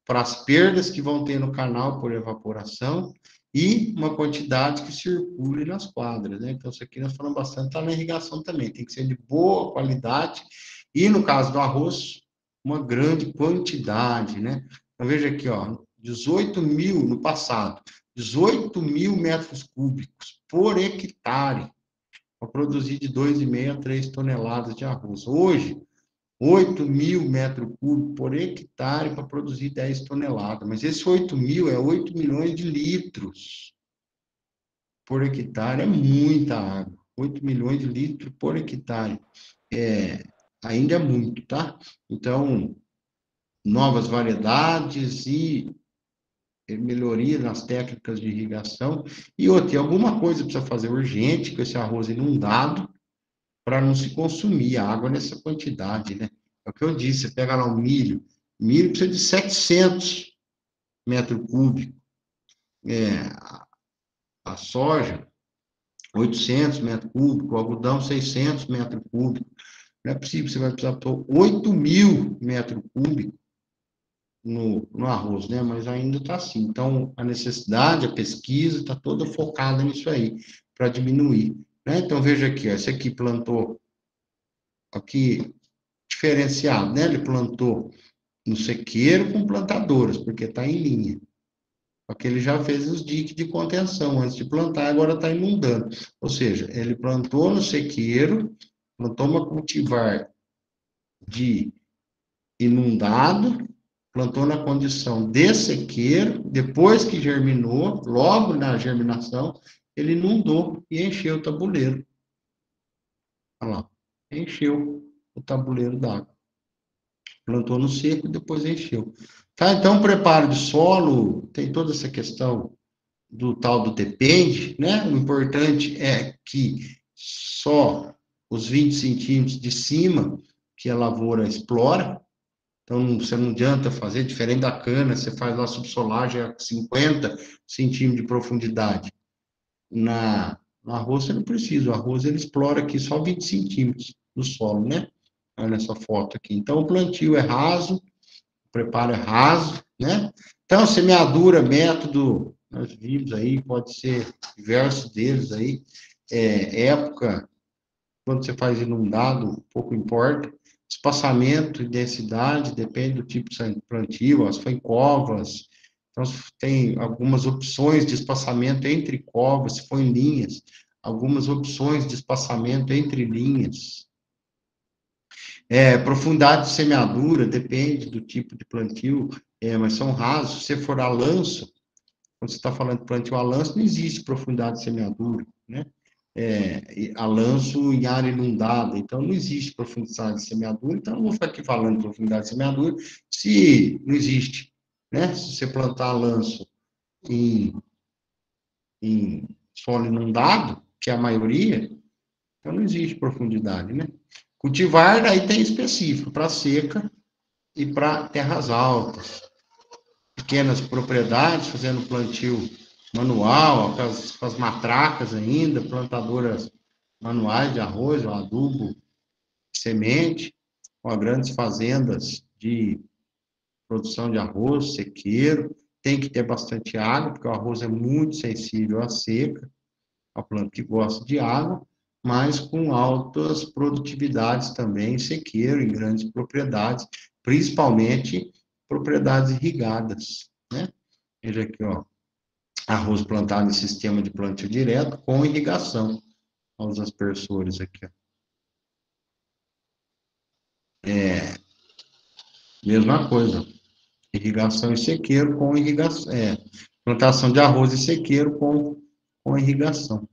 Speaker 1: para as perdas que vão ter no canal por evaporação, e uma quantidade que circule nas quadras, né? Então, isso aqui nós falamos bastante, está na irrigação também, tem que ser de boa qualidade, e no caso do arroz, uma grande quantidade, né? Então, veja aqui, ó, 18 mil no passado, 18 mil metros cúbicos por hectare, para produzir de 2,5 a 3 toneladas de arroz. Hoje, 8 mil metros cúbicos por hectare para produzir 10 toneladas. Mas esse 8 mil é 8 milhões de litros por hectare, é muita água. 8 milhões de litros por hectare. Ainda é muito, tá? Então, novas variedades e melhoria nas técnicas de irrigação. E outra, alguma coisa precisa fazer urgente com esse arroz inundado para não se consumir a água nessa quantidade, né? É o que eu disse, você pega lá o milho precisa de 700 metros cúbicos, a soja, 800 metros cúbicos, o algodão, 600 metros cúbicos. Não é possível, você vai precisar pôr 8 mil metros cúbicos no arroz, né? Mas ainda está assim. Então, a necessidade, a pesquisa está toda focada nisso aí, para diminuir, né? Então, veja aqui, ó, esse aqui plantou, aqui, diferenciado, né? Ele plantou no sequeiro com plantadoras, porque está em linha. Porque ele já fez os diques de contenção antes de plantar, agora está inundando. Ou seja, ele plantou no sequeiro, plantou uma cultivar de inundado, plantou na condição de sequeiro, depois que germinou, logo na germinação, ele inundou e encheu o tabuleiro. Olha lá, encheu o tabuleiro d'água. Plantou no seco, depois encheu. Tá, então, preparo de solo, tem toda essa questão do tal do depende, né? O importante é que só os 20 centímetros de cima que a lavoura explora. Então, você não adianta fazer, diferente da cana, você faz lá subsolagem a 50 centímetros de profundidade. No arroz você não precisa, o arroz ele explora aqui só 20 centímetros do solo, né? Olha nessa foto aqui. Então, o plantio é raso, o preparo é raso, né? Então, semeadura, método, nós vimos aí, pode ser diversos deles aí. Época, quando você faz inundado, pouco importa. Espaçamento e densidade, depende do tipo de plantio, as foi covas. Então, tem algumas opções de espaçamento entre covas, se for em linhas, algumas opções de espaçamento entre linhas. Profundidade de semeadura, depende do tipo de plantio, mas são rasos. Se você for a lanço, quando você está falando de plantio a lanço, não existe profundidade de semeadura, né? A lanço em área inundada, então não existe profundidade de semeadura, então eu não vou ficar aqui falando de profundidade de semeadura, se não existe, né? Se você plantar a lanço em solo inundado, que é a maioria, então não existe profundidade, né? Cultivar, aí tem específico, para seca e para terras altas. Pequenas propriedades, fazendo plantio manual, com as matracas ainda, plantadoras manuais de arroz, o adubo, semente, com grandes fazendas de produção de arroz, sequeiro, tem que ter bastante água, porque o arroz é muito sensível à seca, a planta que gosta de água, mas com altas produtividades também, sequeiro, em grandes propriedades, principalmente propriedades irrigadas, né? Veja aqui, ó, arroz plantado em sistema de plantio direto com irrigação. Olha os aspersores aqui, ó. Mesma coisa, irrigação e sequeiro com irrigação, plantação de arroz e sequeiro com irrigação.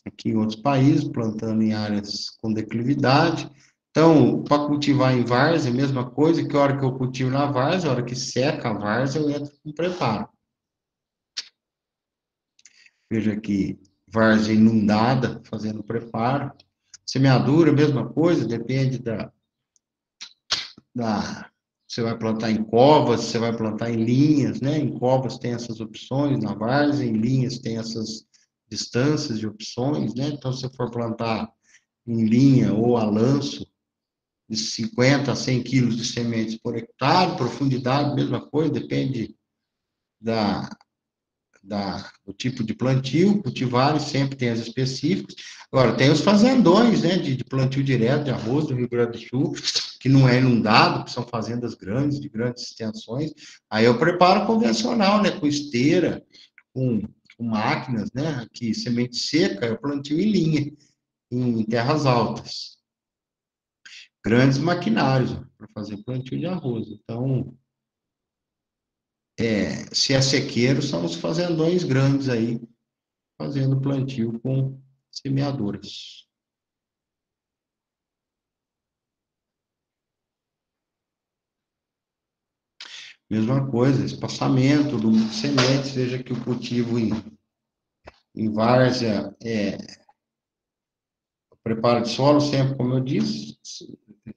Speaker 1: Aqui em outros países, plantando em áreas com declividade. Então, para cultivar em várzea, mesma coisa, que a hora que eu cultivo na várzea, a hora que seca a várzea, eu entro com preparo. Veja aqui, várzea inundada, fazendo preparo. Semeadura, mesma coisa, depende você vai plantar em covas, você vai plantar em linhas, né? Em covas tem essas opções, na várzea, em linhas tem essas distâncias de opções, né? Então, se você for plantar em linha ou a lanço, de 50 a 100 quilos de sementes por hectare, profundidade, mesma coisa, depende do tipo de plantio, cultivares, sempre tem as específicas. Agora, tem os fazendões, né, de plantio direto de arroz do Rio Grande do Sul, que não é inundado, que são fazendas grandes, de grandes extensões. Aí eu preparo convencional, né, com esteira, com máquinas, né, aqui, semente seca, eu plantio em linha, em terras altas. Grandes maquinários para fazer plantio de arroz. Então, se é sequeiro, são os fazendões grandes aí, fazendo plantio com semeadoras. Mesma coisa, espaçamento do sementes, veja que o cultivo em várzea preparo de solo sempre, como eu disse,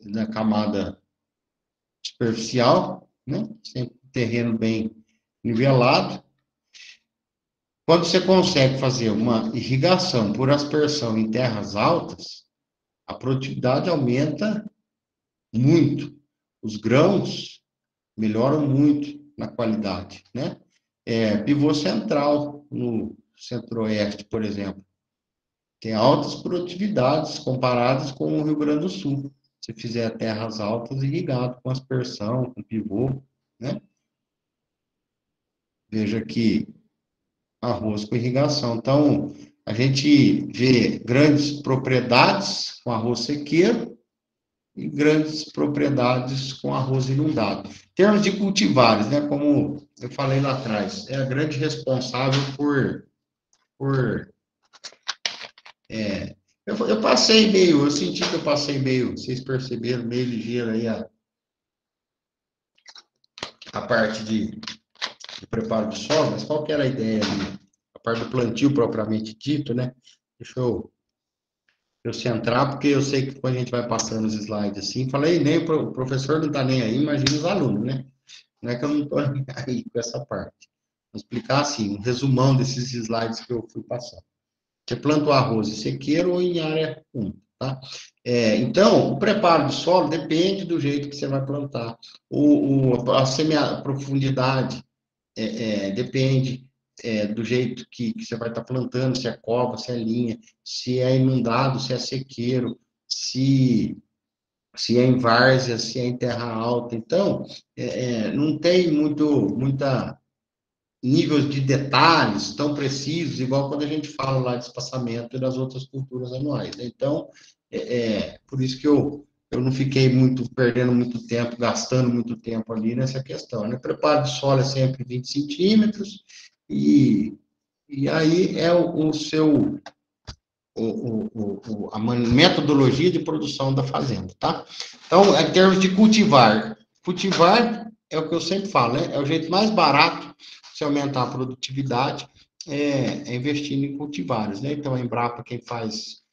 Speaker 1: na camada superficial, né? Sempre terreno bem nivelado. Quando você consegue fazer uma irrigação por aspersão em terras altas, a produtividade aumenta muito. Os grãos melhoram muito na qualidade, né? Pivô central, no centro-oeste, por exemplo, tem altas produtividades comparadas com o Rio Grande do Sul. Se fizer terras altas irrigado com aspersão, com pivô, né? Veja que arroz com irrigação. Então, a gente vê grandes propriedades com arroz sequeiro e grandes propriedades com arroz inundado. Em termos de cultivares, né, como eu falei lá atrás, é a grande responsável eu passei meio, eu senti que eu passei meio, vocês perceberam, meio ligeiro aí a parte de preparo do solo, mas qual que era a ideia ali? A parte do plantio propriamente dito, né? Deixa eu centrar, porque eu sei que quando a gente vai passando os slides assim, falei, nem o professor não está nem aí, imagina os alunos, né? Não é que eu não estou aí com essa parte. Vou explicar assim, um resumão desses slides que eu fui passando. Você planta o arroz em sequeiro ou em área úmida, tá? Então, o preparo do solo depende do jeito que você vai plantar. A profundidade depende do jeito que você vai estar plantando, se é cova, se é linha, se é inundado, se é sequeiro, se é em várzea, se é em terra alta. Então, não tem muita níveis de detalhes tão precisos, igual quando a gente fala lá de espaçamento e das outras culturas anuais. Então, por isso que eu não fiquei perdendo muito tempo, gastando muito tempo ali nessa questão, né? Preparo de solo é sempre 20 centímetros, e aí é a metodologia de produção da fazenda, tá? Então, em termos de cultivar é o que eu sempre falo, né? É o jeito mais barato de se aumentar a produtividade, investindo em cultivares, né? Então, a Embrapa, quem faz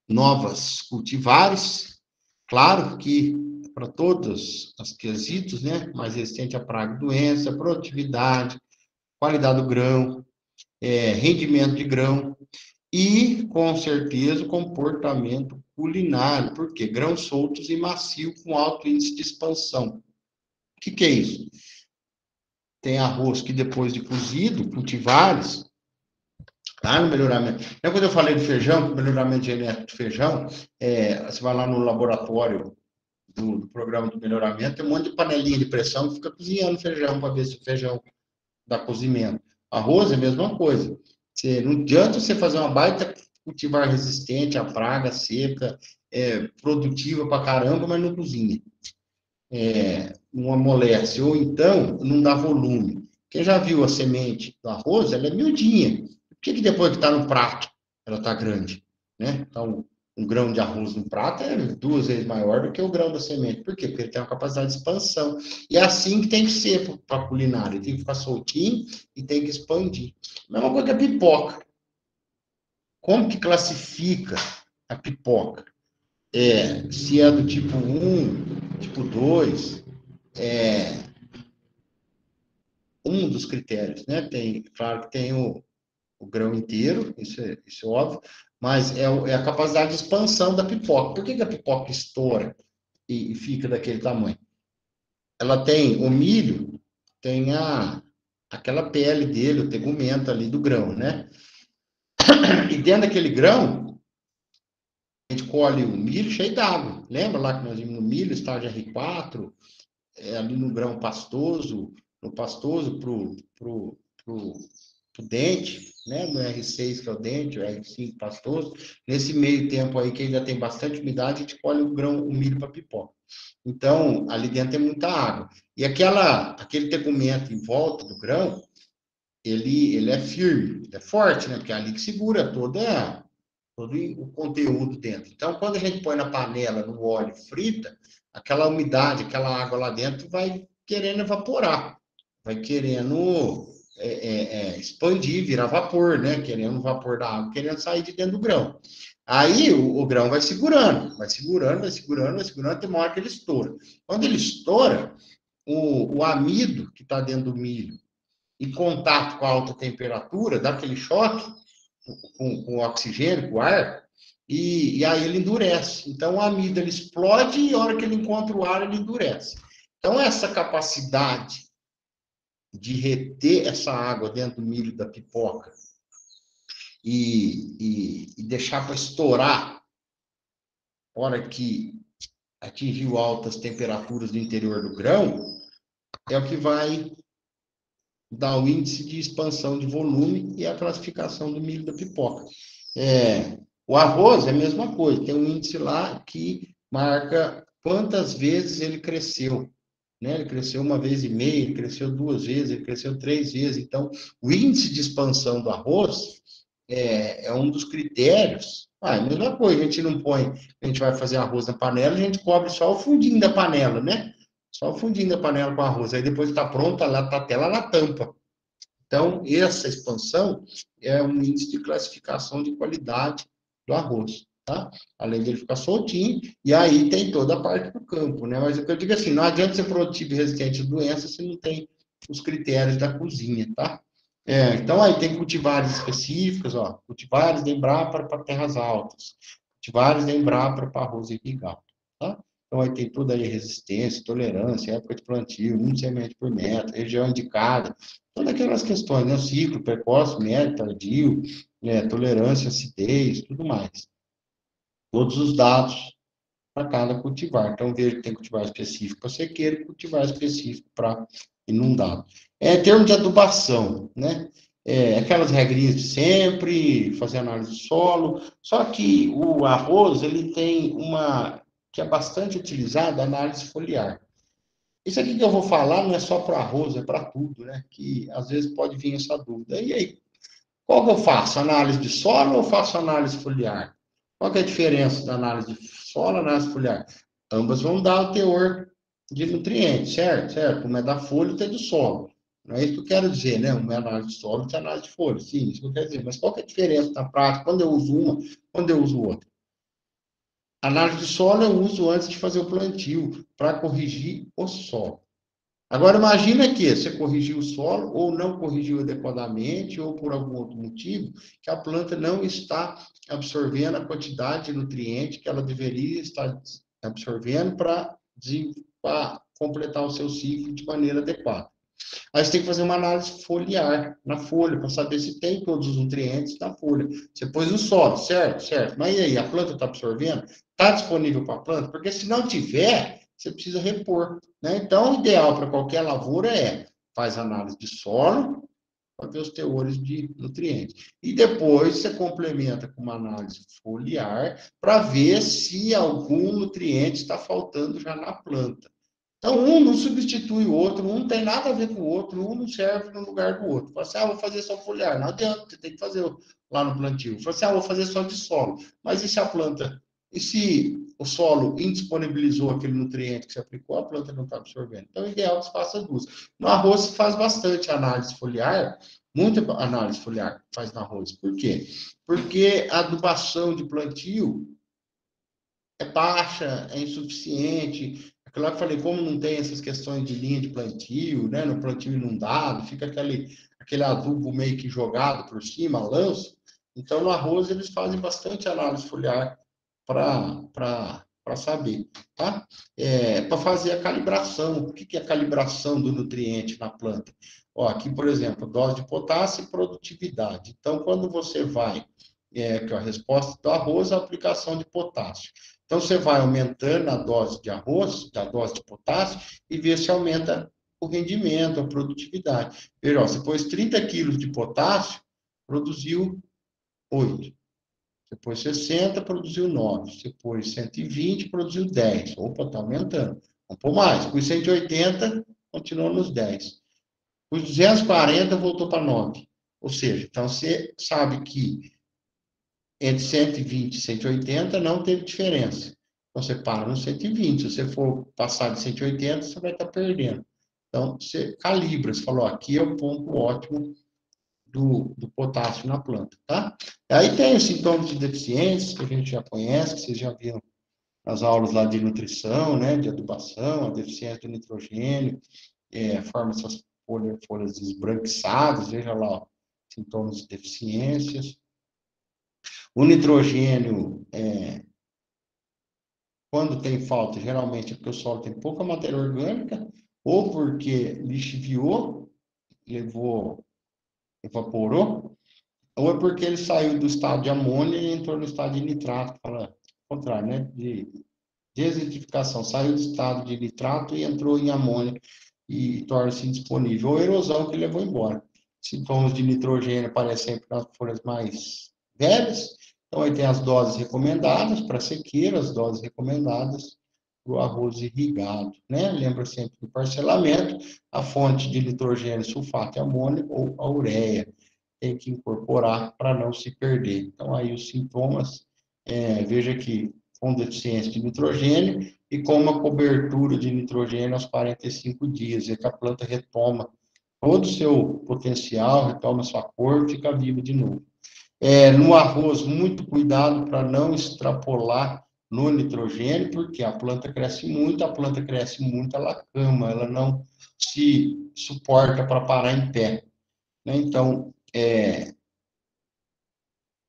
Speaker 1: novas cultivares, claro que para todos os quesitos, né? Mais resistente a praga e doença, produtividade, qualidade do grão, rendimento de grão, e, com certeza, o comportamento culinário, porque grãos soltos e macio com alto índice de expansão. O que é isso? Tem arroz que depois de cozido, cultivares, tá no melhoramento. Então, quando eu falei de feijão, do melhoramento genético de feijão, você vai lá no laboratório do programa de melhoramento, tem um monte de panelinha de pressão que fica cozinhando feijão para ver se o feijão dá cozimento. Arroz é a mesma coisa. Não adianta você fazer uma baita cultivar resistente à praga, seca, produtiva pra caramba, mas não cozinha. Não amolece. Ou então, não dá volume. Quem já viu a semente do arroz, ela é miudinha. Por que depois que está no prato, ela está grande? Né? Então, um grão de arroz no prato é 2 vezes maior do que o grão da semente. Por quê? Porque ele tem uma capacidade de expansão. E é assim que tem que ser para a culinária. Ele tem que ficar soltinho e tem que expandir. Mesma coisa que a pipoca. Como que classifica a pipoca? Se é do tipo 1, tipo 2, um dos critérios, né? Claro que tem o grão inteiro, isso é óbvio, mas é a capacidade de expansão da pipoca. Por que a pipoca estoura e fica daquele tamanho? Ela tem o milho, tem aquela pele dele, o tegumento ali do grão, né? E dentro daquele grão, a gente colhe o milho cheio d'água. Lembra lá que nós vimos no milho, estágio R4, ali no grão pastoso, no pastoso pro dente, né? No R6, que é o dente, o R5 pastoso. Nesse meio tempo aí, que ainda tem bastante umidade, a gente colhe o milho para pipoca. Então, ali dentro tem muita água. E aquele tegumento em volta do grão, ele é firme, é forte, né? Porque é ali que segura todo o conteúdo dentro. Então, quando a gente põe na panela, no óleo, frita, aquela umidade, aquela água lá dentro vai querendo evaporar, vai querendo expandir, virar vapor, né? Querendo o vapor da água, querendo sair de dentro do grão. Aí o grão vai segurando, tem uma hora que ele estoura. Quando ele estoura, o amido que está dentro do milho, em contato com a alta temperatura, dá aquele choque com o oxigênio, com o ar, e aí ele endurece. Então, o amido ele explode e a hora que ele encontra o ar, ele endurece. Então, essa capacidade de reter essa água dentro do milho da pipoca e deixar para estourar, na hora que atingiu altas temperaturas do interior do grão, é o que vai dar o índice de expansão de volume e a classificação do milho da pipoca. O arroz é a mesma coisa, tem um índice lá que marca quantas vezes ele cresceu. Né? Ele cresceu 1,5 vez, ele cresceu 2 vezes, ele cresceu 3 vezes. Então, o índice de expansão do arroz é um dos critérios. É a mesma coisa, a gente não põe, a gente vai fazer arroz na panela, a gente cobre só o fundinho da panela, né? Só o fundinho da panela com arroz. Aí depois está pronto, ela está até lá na tampa. Então, essa expansão é um índice de classificação de qualidade do arroz, tá? Além dele ficar soltinho, e aí tem toda a parte do campo, né? Mas o que eu digo assim, não adianta ser produtivo e resistente a doenças se não tem os critérios da cozinha, tá? Então, aí tem cultivares específicos, ó, cultivares da Embrapa para terras altas, cultivares da Embrapa para arroz irrigado, tá? Então, aí tem tudo aí, resistência, tolerância, época de plantio, um semente por metro, região indicada, todas aquelas questões, né? O ciclo, precoce, médio, tardio, tolerância, acidez, tudo mais. Todos os dados para cada cultivar. Então, veja que tem cultivar específico para sequeiro e cultivar específico para inundado. Em termos de adubação, né? Aquelas regrinhas de sempre, fazer análise do solo, só que o arroz, ele tem uma, que é bastante utilizada, análise foliar. Isso aqui que eu vou falar não é só para arroz, é para tudo, né? Que às vezes pode vir essa dúvida. E aí, qual que eu faço? Análise de solo ou faço análise foliar? Qual que é a diferença da análise de solo e análise foliar? Ambas vão dar o teor de nutrientes, certo? Certo. Uma é da folha e outra é do solo. Não é isso que eu quero dizer, né? Uma é análise de solo e outra é análise de folha. Sim, isso que eu quero dizer. Mas qual que é a diferença na prática? Quando eu uso uma, quando eu uso outra? Análise de solo eu uso antes de fazer o plantio, para corrigir o solo. Agora, imagina que você corrigiu o solo, ou não corrigiu adequadamente, ou por algum outro motivo, que a planta não está absorvendo a quantidade de nutriente que ela deveria estar absorvendo para completar o seu ciclo de maneira adequada. Aí você tem que fazer uma análise foliar na folha, para saber se tem todos os nutrientes na folha. Você pôs no solo, certo? Certo. Mas e aí, a planta está absorvendo? Está disponível para a planta? Porque se não tiver, você precisa repor. Né? Então, o ideal para qualquer lavoura faz análise de solo, para ver os teores de nutrientes. E depois você complementa com uma análise foliar, para ver se algum nutriente está faltando já na planta. Então, um não substitui o outro, um não tem nada a ver com o outro, um não serve no lugar do outro. Fala assim, vou fazer só foliar. Não adianta, você tem que fazer lá no plantio. Fala assim, vou fazer só de solo. Mas e se a planta... E se o solo indisponibilizou aquele nutriente que você aplicou, a planta não está absorvendo? Então, é ideal que você faça duas. No arroz, se faz bastante análise foliar, muita análise foliar faz no arroz. Por quê? Porque a adubação de plantio é baixa, é insuficiente, a Porque lá eu falei, como não tem essas questões de linha de plantio, né? No plantio inundado, fica aquele adubo meio que jogado por cima, lanço. Então, no arroz, eles fazem bastante análise foliar para saber, tá? Para fazer a calibração. O que é a calibração do nutriente na planta? Ó, aqui, por exemplo, dose de potássio e produtividade. Então, quando você vai, que é a resposta do arroz, a aplicação de potássio. Então, você vai aumentando a dose de arroz, a dose de potássio, e vê se aumenta o rendimento, a produtividade. Veja, ó, você pôs 30 quilos de potássio, produziu 8. Você pôs 60, produziu 9. Você pôs 120, produziu 10. Opa, está aumentando. Vamos pôr mais. Pôs 180, continuou nos 10. Pôs 240, voltou para 9. Ou seja, então você sabe que entre 120 e 180 não teve diferença. Então você para no 120. Se você for passar de 180, você vai estar perdendo. Então você calibra. Você falou, aqui é o ponto ótimo do potássio na planta, tá? Aí tem os sintomas de deficiência, que a gente já conhece, que vocês já viram nas aulas lá de nutrição, né, de adubação, a deficiência do nitrogênio, forma essas folhas esbranquiçadas, veja lá, ó, sintomas de deficiências. O nitrogênio, quando tem falta, geralmente é porque o solo tem pouca matéria orgânica, ou porque lixiviou, evaporou, ou é porque ele saiu do estado de amônia e entrou no estado de nitrato, fala o contrário, né? De desertificação, saiu do estado de nitrato e entrou em amônia e torna-se indisponível. Ou erosão que levou embora. Sintomas de nitrogênio aparecem sempre nas folhas mais velhas. Então, aí tem as doses recomendadas para sequeira, as doses recomendadas para o arroz irrigado, né? Lembra sempre do parcelamento, a fonte de nitrogênio, sulfato e amônio ou a ureia. Tem que incorporar para não se perder. Então, aí os sintomas, veja que com deficiência de nitrogênio e com uma cobertura de nitrogênio aos 45 dias, é que a planta retoma todo o seu potencial, retoma sua cor, fica viva de novo. No arroz, muito cuidado para não extrapolar no nitrogênio, porque a planta cresce muito, ela cama, ela não se suporta para parar em pé. Né? Então,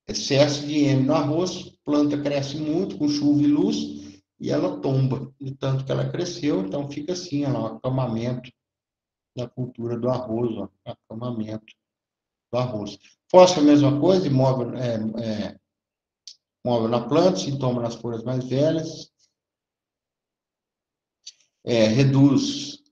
Speaker 1: excesso de M no arroz, planta cresce muito com chuva e luz e ela tomba, de tanto que ela cresceu, então fica assim, ó, o acamamento da cultura do arroz, ó, acamamento do arroz. Fósforo, a mesma coisa, imóvel na planta, sintoma nas folhas mais velhas, reduz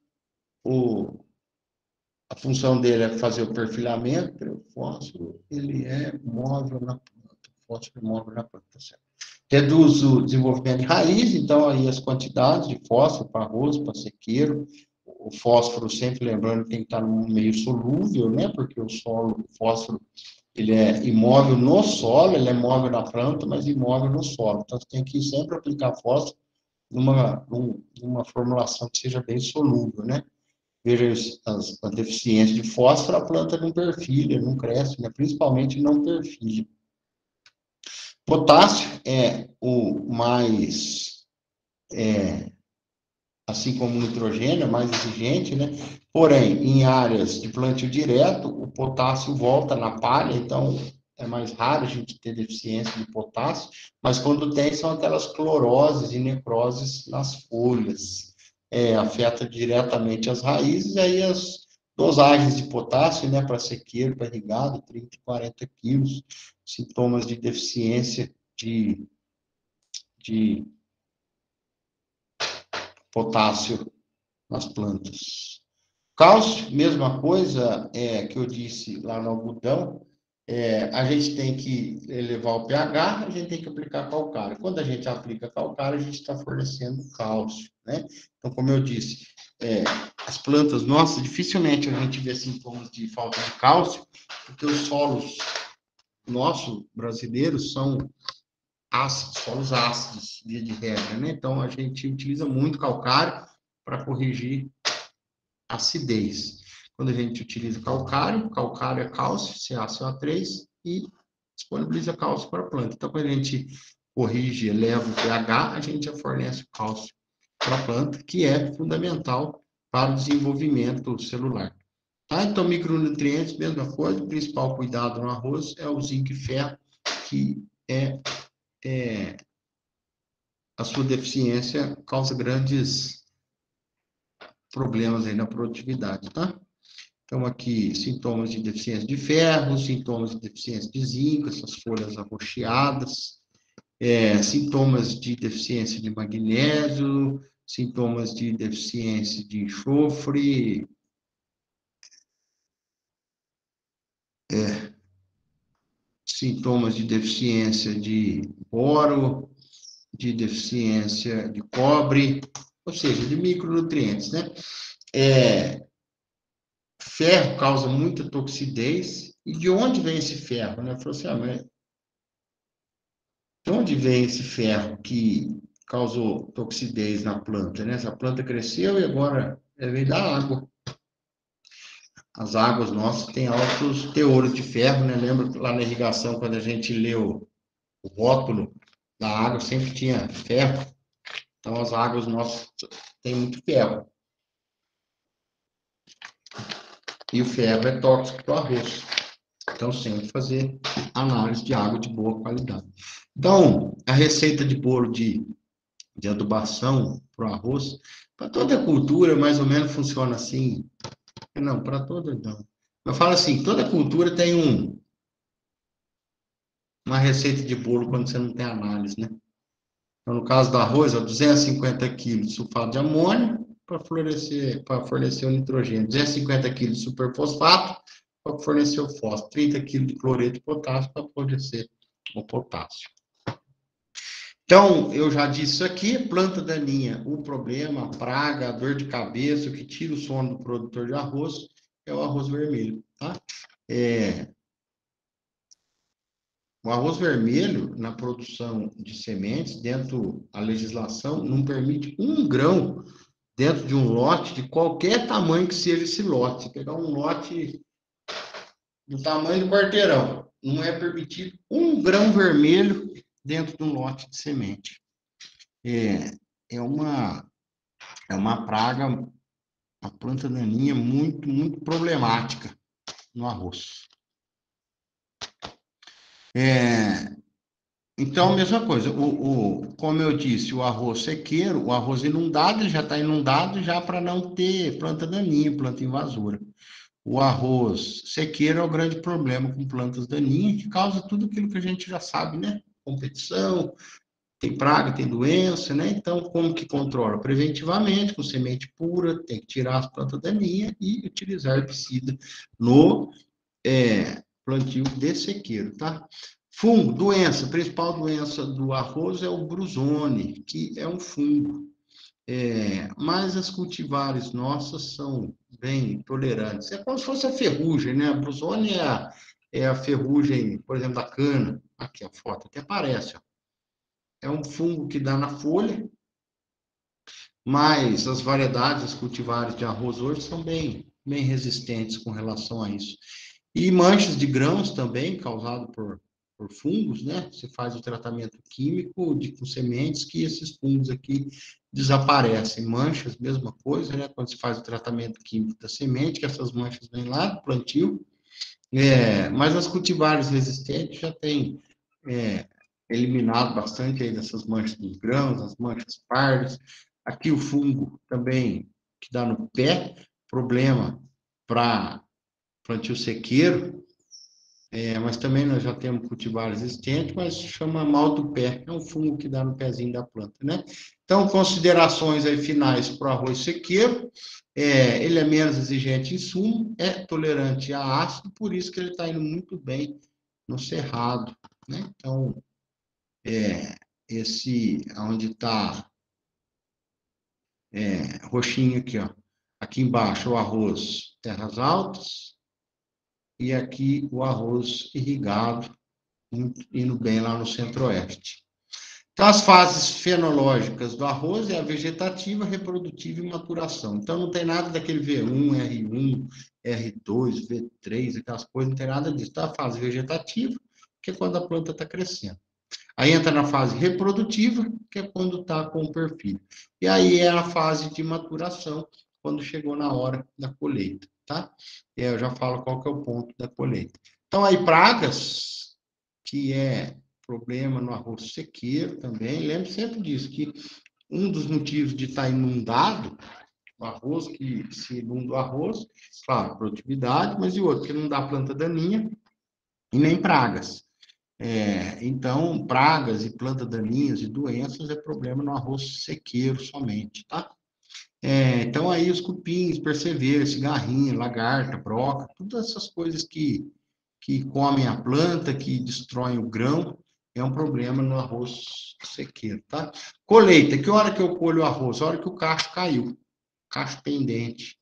Speaker 1: a função dele é fazer o perfilhamento, o fósforo, ele é móvel na planta, fósforo é móvel na planta, certo? Reduz o desenvolvimento de raiz, então aí as quantidades de fósforo para arroz, para sequeiro, o fósforo, sempre lembrando, tem que estar no meio solúvel, né, porque o fósforo, ele é imóvel no solo, ele é móvel na planta, mas imóvel no solo, então você tem que sempre aplicar fósforo numa formulação que seja bem solúvel, né. Veja a deficiência de fósforo, a planta não perfilha, não cresce, né? Principalmente não perfilha. Potássio é o mais, assim como o nitrogênio, é mais exigente, né? Porém, em áreas de plantio direto, o potássio volta na palha, então é mais raro a gente ter deficiência de potássio, mas quando tem, são aquelas cloroses e necroses nas folhas. Afeta diretamente as raízes, e aí as dosagens de potássio, né, para sequeiro, para irrigado, 30 e 40 quilos, sintomas de deficiência de potássio nas plantas. Cálcio, mesma coisa que eu disse lá no algodão, a gente tem que elevar o pH, a gente tem que aplicar calcário. Quando a gente aplica calcário, a gente está fornecendo cálcio, né? Então, como eu disse, as plantas nossas, dificilmente a gente vê sintomas de falta de cálcio, porque os solos nossos, brasileiros, são ácidos, solos ácidos, via de regra, né? Então, a gente utiliza muito calcário para corrigir acidez. Quando a gente utiliza calcário é cálcio, CaCO3, e disponibiliza cálcio para a planta. Então, quando a gente corrige, eleva o pH, a gente já fornece cálcio para a planta, que é fundamental para o desenvolvimento celular. Tá? Então, micronutrientes, mesma coisa, o principal cuidado no arroz é o zinco e ferro, que a sua deficiência causa grandes problemas aí na produtividade, tá? Então, aqui, sintomas de deficiência de ferro, sintomas de deficiência de zinco, essas folhas arroxeadas, sintomas de deficiência de magnésio, sintomas de deficiência de enxofre, sintomas de deficiência de boro, de deficiência de cobre, ou seja, de micronutrientes, né? Ferro causa muita toxidez. E de onde vem esse ferro, né? Falou assim, mas de onde vem esse ferro que causou toxidez na planta, né? Essa planta cresceu e agora vem da água. As águas nossas têm altos teores de ferro, né? Lembra lá na irrigação, quando a gente leu o rótulo da água, sempre tinha ferro. Então, as águas nossas têm muito ferro. E o ferro é tóxico para o arroz. Então, sempre fazer análise de água de boa qualidade. Então, a receita de bolo de adubação para o arroz, para toda a cultura, mais ou menos funciona assim. Não, para toda não. Eu falo assim, toda cultura tem uma receita de bolo quando você não tem análise, né? Então, no caso do arroz, 250 kg de sulfato de amônio para fornecer o nitrogênio, 250 kg de superfosfato para fornecer o fósforo, 30 kg de cloreto de potássio para fornecer o potássio. Então, eu já disse isso aqui, planta daninha, o problema, a praga, a dor de cabeça, o que tira o sono do produtor de arroz é o arroz vermelho, tá? O arroz vermelho, na produção de sementes, dentro da legislação, não permite 1 grão dentro de um lote, de qualquer tamanho que seja esse lote. Se pegar um lote do tamanho do quarteirão, não é permitido 1 grão vermelho dentro de um lote de semente. É uma praga, a planta daninha muito, muito problemática no arroz. Então, mesma coisa, como eu disse, o arroz sequeiro, o arroz inundado, ele já está inundado já para não ter planta daninha, planta invasora. O arroz sequeiro é o grande problema com plantas daninhas, que causa tudo aquilo que a gente já sabe, né? Competição, tem praga, tem doença, né? Então, como que controla? Preventivamente, com semente pura, tem que tirar as plantas daninhas e utilizar herbicida no plantio de sequeiro, tá? Fungo, doença, a principal doença do arroz é o brusone, que é um fungo. Mas as cultivares nossas são bem tolerantes. É como se fosse a ferrugem, né? A brusone é a ferrugem, por exemplo, da cana. Aqui a foto até aparece, ó. É um fungo que dá na folha, mas as variedades, as cultivares de arroz hoje são bem resistentes com relação a isso. E manchas de grãos também, causado por fungos, né? Você faz o tratamento químico com sementes que esses fungos aqui desaparecem. Manchas, mesma coisa, né? Quando se faz o tratamento químico da semente, que essas manchas vêm lá do plantio. Mas as cultivares resistentes já têm eliminado bastante aí dessas manchas dos grãos, as manchas pardas. Aqui o fungo também, que dá no pé, problema para plantio sequeiro, mas também nós já temos cultivares resistentes, mas chama mal do pé, é um fungo que dá no pezinho da planta, né? Então, considerações aí finais para o arroz sequeiro, ele é menos exigente em insumo, é tolerante a ácido, por isso que ele está indo muito bem no cerrado, né? Então, onde está roxinho aqui, ó. Aqui embaixo o arroz terras altas e aqui o arroz irrigado, indo bem lá no centro-oeste. Então, as fases fenológicas do arroz é a vegetativa, reprodutiva e maturação. Então, não tem nada daquele V1, R1, R2, V3, aquelas coisas, não tem nada disso. Então, a fase vegetativa, que é quando a planta está crescendo. Aí entra na fase reprodutiva, que é quando está com o perfil. E aí é a fase de maturação, quando chegou na hora da colheita, tá? E aí eu já falo qual que é o ponto da colheita. Então, aí pragas, que é problema no arroz sequeiro também, lembre sempre disso, que um dos motivos de estar inundado, o arroz, que se inunda o arroz, claro, produtividade, mas e outro, que não dá planta daninha e nem pragas. Então, pragas e plantas daninhas e doenças é problema no arroz sequeiro somente, tá? Então, aí os cupins, percevejo, cigarrinha, lagarta, broca, todas essas coisas que comem a planta, que destroem o grão, é um problema no arroz sequeiro, tá? Colheita, que hora que eu colho o arroz? A hora que o cacho caiu, cacho pendente.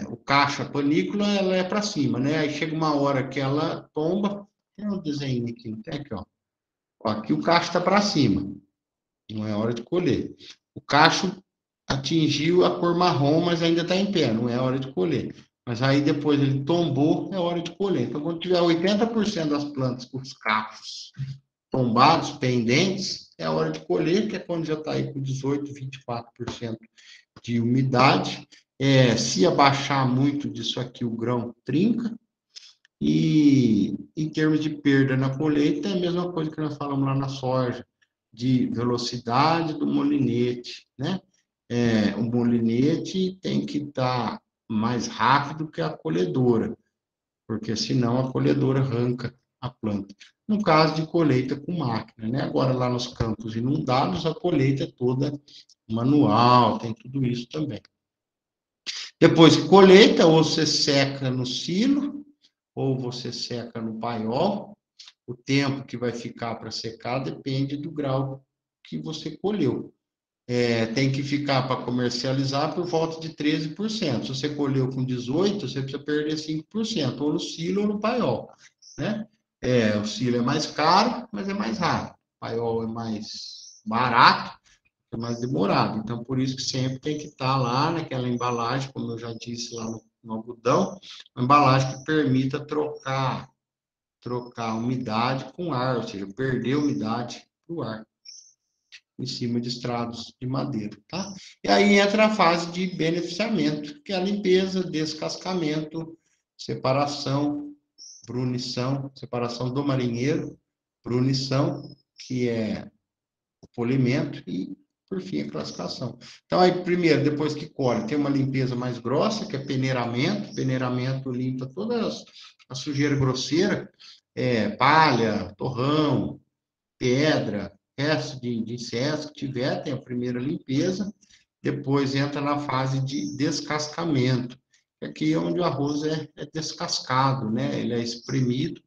Speaker 1: O cacho, a panícula, ela é para cima, né? Aí chega uma hora que ela tomba, tem um desenho aqui, não tem aqui, ó. Aqui o cacho está para cima, não é hora de colher. O cacho atingiu a cor marrom, mas ainda está em pé, não é hora de colher. Mas aí depois ele tombou, é hora de colher. Então, quando tiver 80% das plantas com os cachos tombados, pendentes, é hora de colher, que é quando já está aí com 18%, 24% de umidade. Se abaixar muito disso aqui, o grão trinca. E em termos de perda na colheita, é a mesma coisa que nós falamos lá na soja, de velocidade do molinete, né? O molinete tem que estar mais rápido que a colhedora, porque senão a colhedora arranca a planta. No caso de colheita com máquina, né? Agora, lá nos campos inundados, a colheita é toda manual, tem tudo isso também. Depois que colheita, ou você seca no silo, ou você seca no paiol. O tempo que vai ficar para secar depende do grau que você colheu. Tem que ficar para comercializar por volta de 13%. Se você colheu com 18%, você precisa perder 5%, ou no silo ou no paiol, né? O silo é mais caro, mas é mais rápido. O paiol é mais barato, é mais demorado. Então, por isso que sempre tem que estar lá naquela embalagem, como eu já disse lá no algodão, uma embalagem que permita trocar umidade com ar, ou seja, perder umidade para o ar, em cima de estrados de madeira, tá? E aí entra a fase de beneficiamento, que é a limpeza, descascamento, separação, brunição, separação do marinheiro, brunição, que é o polimento, e, por fim, a classificação. Então, aí, primeiro, depois que colhe, tem uma limpeza mais grossa, que é peneiramento. Peneiramento limpa toda a sujeira grosseira, palha, torrão, pedra, resto de insetos que tiver, tem a primeira limpeza. Depois entra na fase de descascamento, que aqui é onde o arroz é descascado, né? Ele é espremido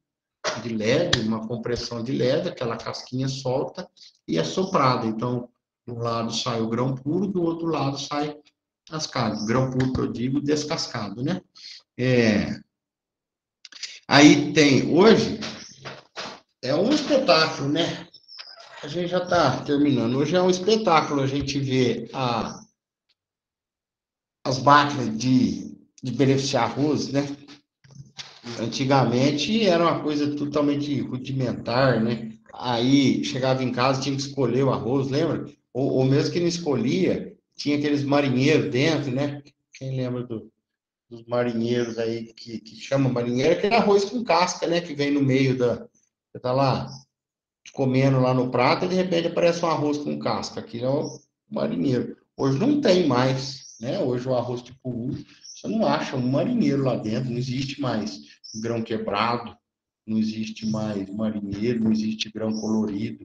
Speaker 1: de leve, uma compressão de leve, aquela casquinha solta e é soprada. Então, de um lado sai o grão puro, do outro lado sai cascado. Grão puro que eu digo, descascado, né? Aí tem, hoje, é um espetáculo, né? A gente já está terminando. Hoje é um espetáculo a gente ver as máquinas de beneficiar arroz, né? Antigamente era uma coisa totalmente rudimentar, né? Aí chegava em casa, tinha que escolher o arroz, lembra? Ou mesmo que não escolhia, tinha aqueles marinheiros dentro, né? Quem lembra dos marinheiros aí, que chama marinheiro, aquele arroz com casca, né? Que vem no meio você tá lá comendo lá no prato e de repente aparece um arroz com casca. Aquilo é o marinheiro. Hoje não tem mais, né? Hoje o arroz tipo 1, você não acha um marinheiro lá dentro, não existe mais grão quebrado, não existe mais marinheiro, não existe grão colorido.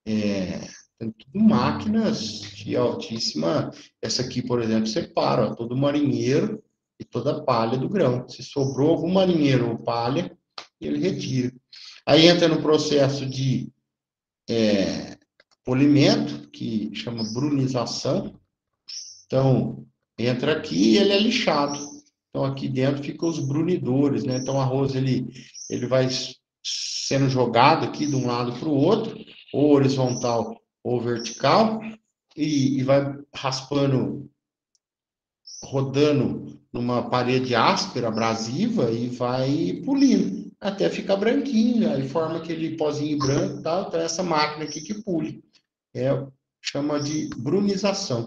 Speaker 1: Tem tudo máquinas de altíssima. Essa aqui, por exemplo, separa ó, todo marinheiro e toda palha do grão. Se sobrou algum marinheiro ou palha, ele retira. Aí entra no processo de polimento, que chama brunização. Então, entra aqui e ele é lixado. Então, aqui dentro ficam os brunidores, né? Então, o arroz, ele vai sendo jogado aqui de um lado para o outro, ou horizontal ou vertical, e vai raspando, rodando numa parede áspera, abrasiva, e vai polindo. até ficar branquinho, aí forma aquele pozinho branco e tal, então essa máquina aqui que pule. Chama de brunização.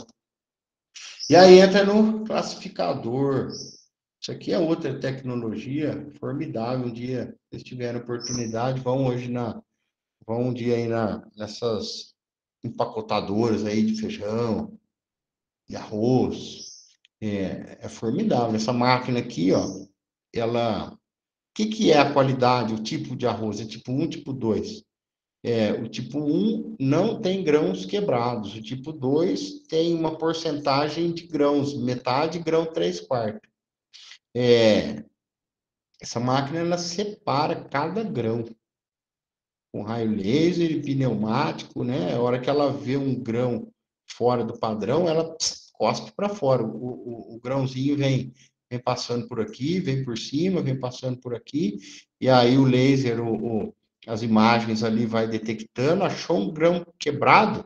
Speaker 1: E aí entra no classificador. Isso aqui é outra tecnologia formidável. Um dia, se vocês tiverem oportunidade, vão um dia aí nessas empacotadoras aí de feijão, de arroz. É formidável. Essa máquina aqui, ó, ela... O que é a qualidade, o tipo de arroz? É tipo 1, tipo 2. O tipo 1 não tem grãos quebrados. O tipo 2 tem uma porcentagem de grãos, metade grão 3/4. Essa máquina, ela separa cada grão com raio laser e pneumático, né? A hora que ela vê um grão fora do padrão, ela cospe para fora. O grãozinho vem passando por aqui, vem por cima, vem passando por aqui, e aí o laser, as imagens ali vai detectando, achou um grão quebrado,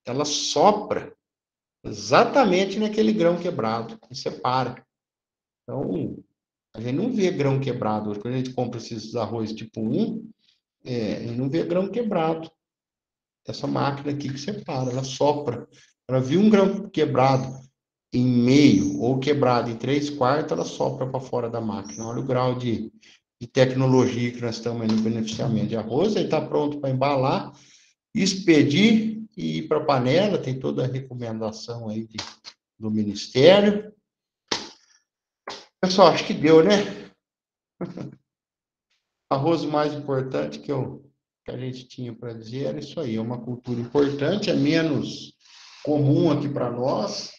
Speaker 1: ela sopra exatamente naquele grão quebrado e separa. Então, a gente não vê grão quebrado. Quando a gente compra esses arroz tipo 1, a gente não vê grão quebrado. Essa máquina aqui que separa, ela sopra. Ela viu um grão quebrado em meio ou quebrado em 3/4, ela sopra para fora da máquina. Olha o grau de tecnologia que nós estamos aí no beneficiamento de arroz. Aí está pronto para embalar, expedir e ir para a panela. Tem toda a recomendação aí do Ministério. Pessoal, acho que deu, né? Arroz mais importante que a gente tinha para dizer era isso aí. É uma cultura importante, é menos comum aqui para nós.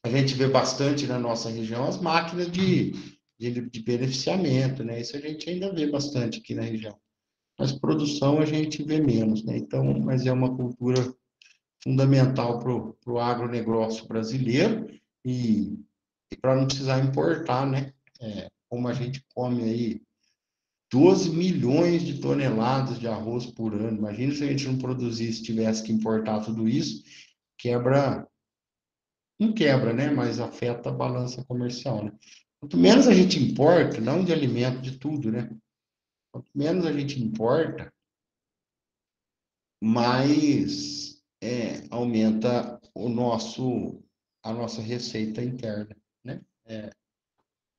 Speaker 1: A gente vê bastante na nossa região as máquinas de beneficiamento, né? Isso a gente ainda vê bastante aqui na região. Mas produção a gente vê menos, né? Então, mas é uma cultura fundamental para o agronegócio brasileiro e para não precisar importar, né? Como a gente come aí 12 milhões de toneladas de arroz por ano. Imagina se a gente não produzisse, tivesse que importar tudo isso, não quebra, né? Mas afeta a balança comercial, né? Quanto menos a gente importa, não de alimento, de tudo, né? Quanto menos a gente importa, mais aumenta a nossa receita interna, né? É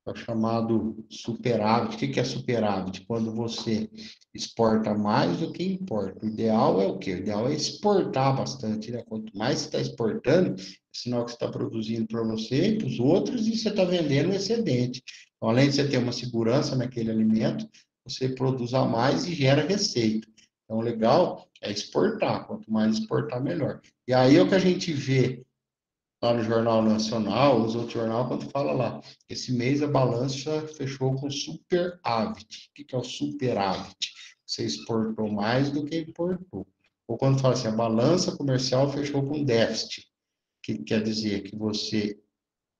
Speaker 1: o chamado superávit. O que é superávit? Quando você exporta mais do que importa. O ideal é o quê? O ideal é exportar bastante, né? Quanto mais você está exportando, é sinal que você está produzindo para você e para os outros e você está vendendo um excedente. Então, além de você ter uma segurança naquele alimento, você produz a mais e gera receita. Então, o legal é exportar. Quanto mais exportar, melhor. E aí é o que a gente vê lá no Jornal Nacional, nos outros jornais, quando fala lá, esse mês a balança fechou com superávit. O que é o superávit? Você exportou mais do que importou. Ou quando fala assim, a balança comercial fechou com déficit, que quer dizer que você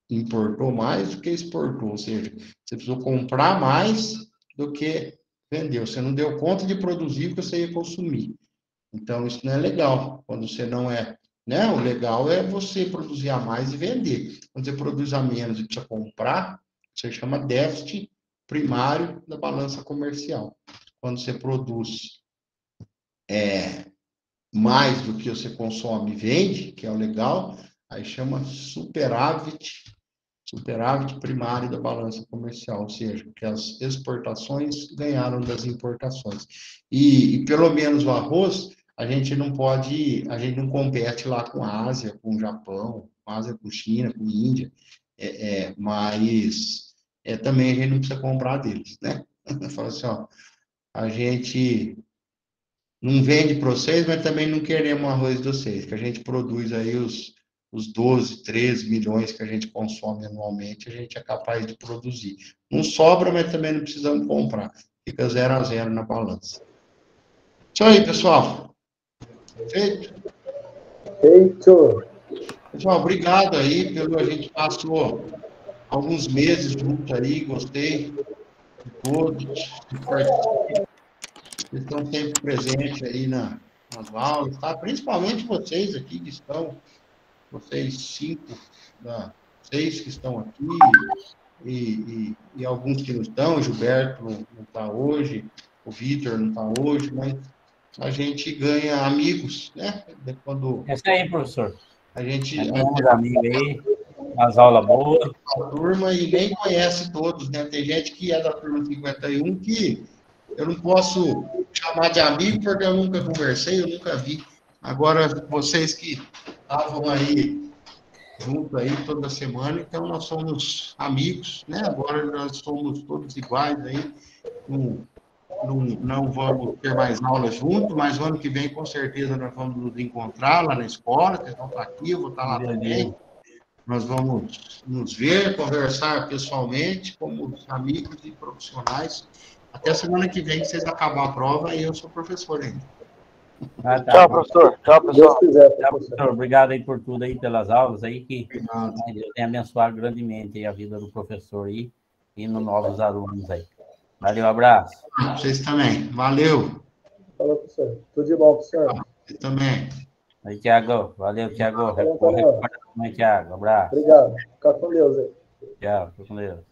Speaker 1: importou mais do que exportou, ou seja, você precisou comprar mais do que vendeu. Você não deu conta de produzir o que você ia consumir. Então, isso não é legal. Quando você não é... Né? O legal é você produzir a mais e vender. Quando você produz a menos e precisa comprar, você chama déficit primário da balança comercial. Quando você produz mais do que você consome e vende, que é o legal, aí chama superávit primário da balança comercial, ou seja, que as exportações ganharam das importações. E pelo menos o arroz, a gente não compete lá com a Ásia, com o Japão, com a Ásia, com a China, com a Índia, mas também a gente não precisa comprar deles, né? Fala assim, ó, a gente não vende para vocês, mas também não queremos arroz de vocês, que a gente produz aí os 12, 13 milhões que a gente consome anualmente, a gente é capaz de produzir. Não sobra, mas também não precisamos comprar. Fica 0-0 na balança. Isso aí, pessoal. Feito?
Speaker 2: Feito.
Speaker 1: Pessoal, obrigado aí a gente passou alguns meses juntos aí, gostei de todos, vocês estão sempre presentes aí nas aulas, tá? Principalmente vocês aqui que estão, vocês 6 que estão aqui, e alguns que não estão, o Gilberto não está hoje, o Vitor não está hoje, mas a gente ganha amigos, né? Quando
Speaker 4: é isso aí, professor.
Speaker 1: a gente
Speaker 4: ganhamos amigos aí, as aulas boas.
Speaker 1: A turma e nem conhece todos, né? Tem gente que é da turma 51 que eu não posso chamar de amigo porque eu nunca conversei, eu nunca vi. Agora, vocês que estavam aí junto aí toda semana, então nós somos amigos, né? Agora nós somos todos iguais aí, não vamos ter mais aulas juntos, mas o ano que vem, com certeza, nós vamos nos encontrar lá na escola, vocês vão estar aqui, eu vou estar lá também. Nós vamos nos ver, conversar pessoalmente, como amigos e profissionais. Até semana que vem, vocês acabar a prova, e eu sou professor ainda.
Speaker 6: Tá. Tchau, professor. Tchau, pessoal.
Speaker 4: Tchau, professor. Obrigado aí por tudo aí, pelas aulas aí, que Deus tem abençoado grandemente aí a vida do professor aí e nos novos alunos aí. Valeu, abraço.
Speaker 1: Vocês também. Valeu.
Speaker 2: Falou, professor. Tudo de bom, professor.
Speaker 1: Você também.
Speaker 4: Aí, Tiago. Valeu, Tiago. Tiago. Abraço.
Speaker 2: Obrigado. Fica com Deus aí.
Speaker 4: Tchau, fica com Deus.